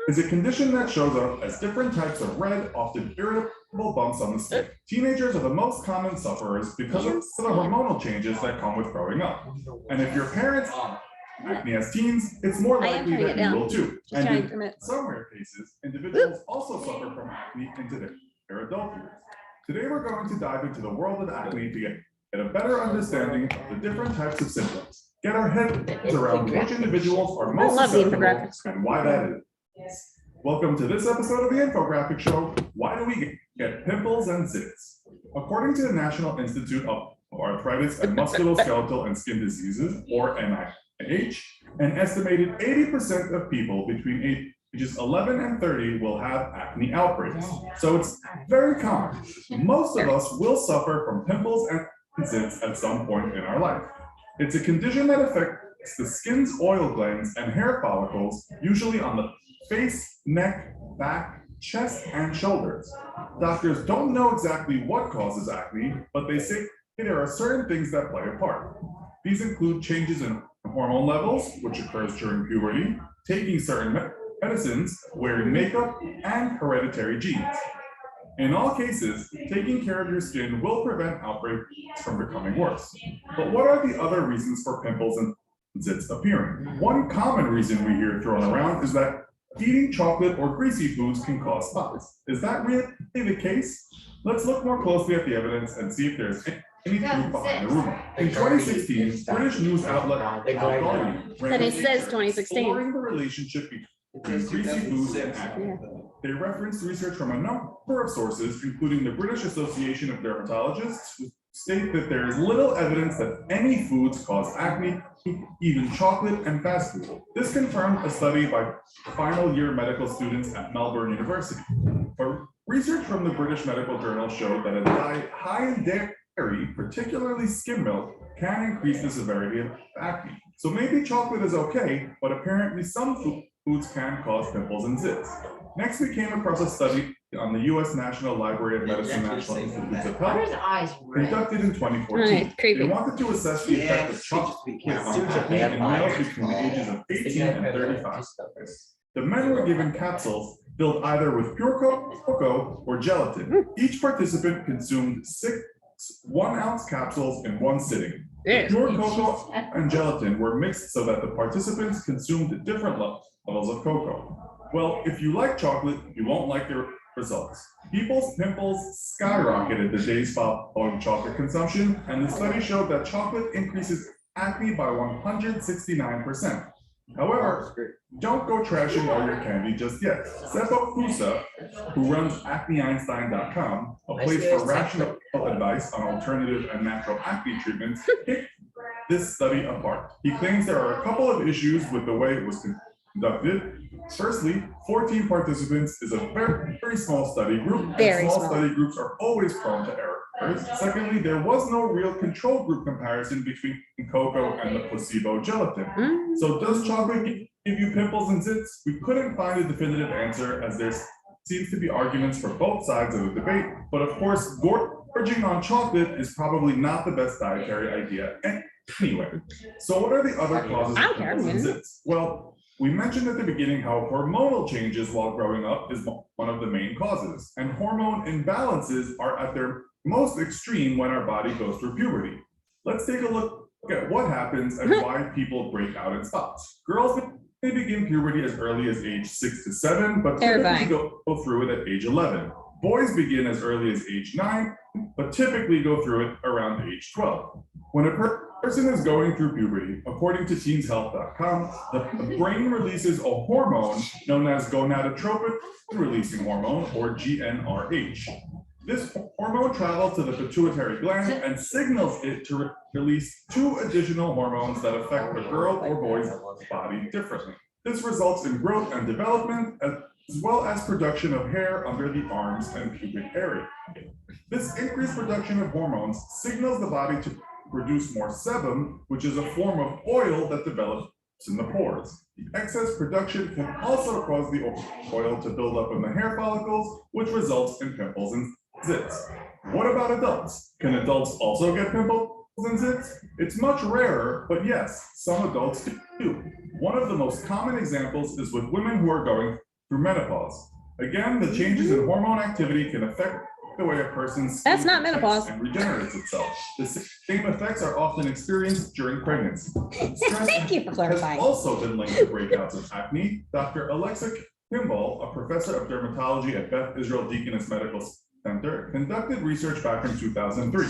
is a condition that shows up as different types of red, often irritable bumps on the skin. Teenagers are the most common sufferers because of the hormonal changes that come with growing up. And if your parents acne as teens, it's more likely that you will too. And in some rare cases, individuals also suffer from acne into their adult years. Today, we're going to dive into the world of acne to get a better understanding of the different types of symptoms, get our heads around which individuals are most susceptible and why that is. Welcome to this episode of the Infographic Show, Why Do We Get Pimples and Zits? According to the National Institute of Arthritis and Musculoskeletal and Skin Diseases, or NIH, an estimated 80% of people between ages 11 and 30 will have acne outbreaks. So it's very common. Most of us will suffer from pimples and zits at some point in our life. It's a condition that affects the skin's oil glands and hair follicles, usually on the face, neck, back, chest, and shoulders. Doctors don't know exactly what causes acne, but they say there are certain things that play a part. These include changes in hormone levels, which occurs during puberty, taking certain medicines, wearing makeup, and hereditary genes. In all cases, taking care of your skin will prevent outbreaks from becoming worse. But what are the other reasons for pimples and zits appearing? One common reason we hear thrown around is that eating chocolate or greasy foods can cause spots. Is that really the case? Let's look more closely at the evidence and see if there's any truth behind the rumor. In 2016, British news outlet The Guardian ran
it says 2016.
exploring the relationship between greasy foods and acne. They referenced research from a number of sources, including the British Association of Dermatologists, who state that there is little evidence that any foods cause acne, even chocolate and fast food. This confirmed a study by final year medical students at Melbourne University. But research from the British Medical Journal showed that a diet high in dairy, particularly skim milk, can increase the severity of acne. So maybe chocolate is okay, but apparently some foods can cause pimples and zits. Next, we came across a study on the U.S. National Library of Medicine National Institutes of Health, conducted in 2014. They wanted to assess the effect of chocolate on acne in males between the ages of 18 and 35. The men were given capsules filled either with pure cocoa or gelatin. Each participant consumed 6 1-ounce capsules in one sitting. Pure cocoa and gelatin were mixed so that the participants consumed different levels of cocoa. Well, if you like chocolate, you won't like the results. People's pimples skyrocketed the days following chocolate consumption, and the study showed that chocolate increases acne by 169%. However, don't go trashing all your candy just yet. Seppo Fusa, who runs acneeinstein.com, a place for rational advice on alternative and natural acne treatments, picked this study apart. He claims there are a couple of issues with the way it was conducted. Firstly, 14 participants is a very, very small study group, and small study groups are always prone to errors. Secondly, there was no real control group comparison between cocoa and the placebo gelatin. So does chocolate give you pimples and zits? We couldn't find a definitive answer, as there seems to be arguments for both sides of the debate, but of course, gorging on chocolate is probably not the best dietary idea anyway. So what are the other causes of pimples and zits? Well, we mentioned at the beginning how hormonal changes while growing up is one of the main causes, and hormone imbalances are at their most extreme when our body goes through puberty. Let's take a look at what happens and why people break out in spots. Girls may begin puberty as early as age 6 to 7, but typically go through it at age 11. Boys begin as early as age 9, but typically go through it around age 12. When a person is going through puberty, according to teenshealth.com, the brain releases a hormone known as gonadotropin releasing hormone, or GnRH. This hormone travels to the pituitary gland and signals it to release 2 additional hormones that affect the girl or boy's body differently. This results in growth and development, as well as production of hair under the arms and pubic area. This increased production of hormones signals the body to produce more sebum, which is a form of oil that develops in the pores. The excess production can also cause the oil to build up in the hair follicles, which results in pimples and zits. What about adults? Can adults also get pimples and zits? It's much rarer, but yes, some adults do. One of the most common examples is with women who are going through menopause. Again, the changes in hormone activity can affect the way a person's
That's not
skin
menopause.
and regenerates itself. The same effects are often experienced during pregnancy.
Thank you for
Has
clarifying.
also been linked to breakouts of acne. Dr. Alexa Kimball, a professor of dermatology at Beth Israel Deaconess Medical Center, conducted research back in 2003.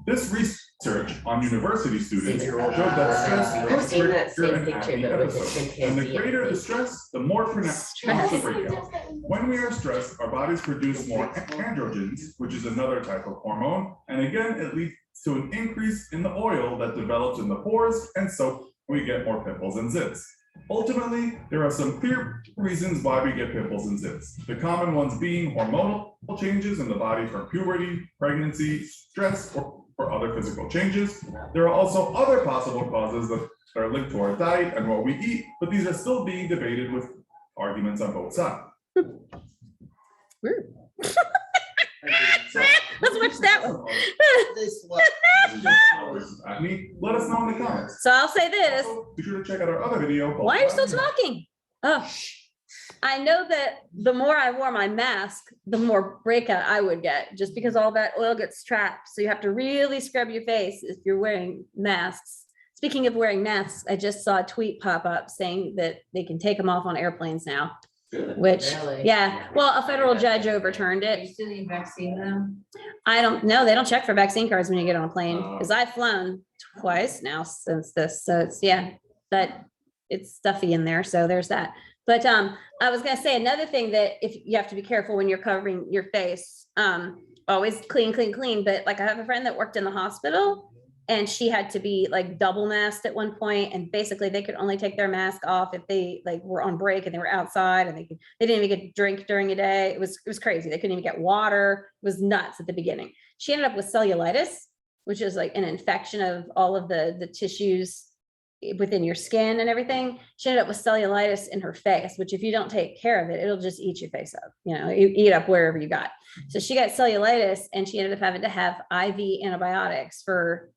This research on university students showed that stress
I've
could
seen that
trigger
same
an
picture,
acne
but with the
episode. And the
chimpanzee.
greater the stress, the more pronounced the breakout. When we are stressed, our bodies produce more androgens, which is another type of hormone. And again, it leads to an increase in the oil that develops in the pores, and so we get more pimples and zits. Ultimately, there are some clear reasons why we get pimples and zits. The common ones being hormonal changes in the body from puberty, pregnancy, stress, or other physical changes. There are also other possible causes that are linked to our diet and what we eat, but these are still being debated with arguments on both sides.
Let's watch that one.
Acne, let us know in the comments.
So I'll say this.
Be sure to check out our other video. called
Why are you still
Acne.
talking? Oh, I know that the more I wore my mask, the more breakout I would get, just because all that oil gets trapped. So you have to really scrub your face if you're wearing masks. Speaking of wearing masks, I just saw a tweet pop up saying that they can take them off on airplanes now, which,
Really?
yeah, well, a federal judge overturned
You
it.
still need vaccine though?
I don't know. They don't check for vaccine cards when you get on a plane, because I've flown twice now since this. So it's, yeah, but it's stuffy in there. So there's that. But I was gonna say another thing, that if you have to be careful when you're covering your face, always clean, clean, clean. But like I have a friend that worked in the hospital, and she had to be like double masked at one point, and basically they could only take their mask off if they like were on break and they were outside, and they didn't even get to drink during a day. It was crazy. They couldn't even get water. It was nuts at the beginning. She ended up with cellulitis, which is like an infection of all of the tissues within your skin and everything. She ended up with cellulitis in her face, which if you don't take care of it, it'll just eat your face up, eat up wherever you got. So she got cellulitis, and she ended up having to have IV antibiotics for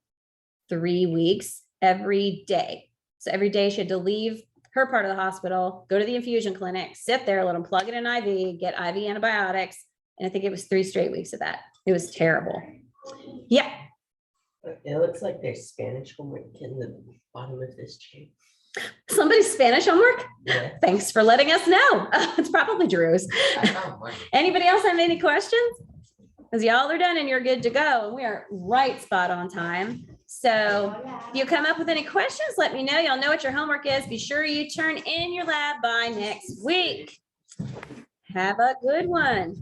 3 weeks every day. So every day she had to leave her part of the hospital, go to the infusion clinic, sit there, let them plug in an IV, get IV antibiotics. And I think it was 3 straight weeks of that. It was terrible. Yeah.
It looks like there's Spanish homework in the bottom of this tree.
Somebody's Spanish homework?
Yeah.
Thanks for letting us know. It's probably Drew's. Anybody else have any questions? Because y'all are done and you're good to go. And we are right spot on time. So if you come up with any questions, let me know. Y'all know what your homework is. Be sure you turn in your lab by next week. Have a good one.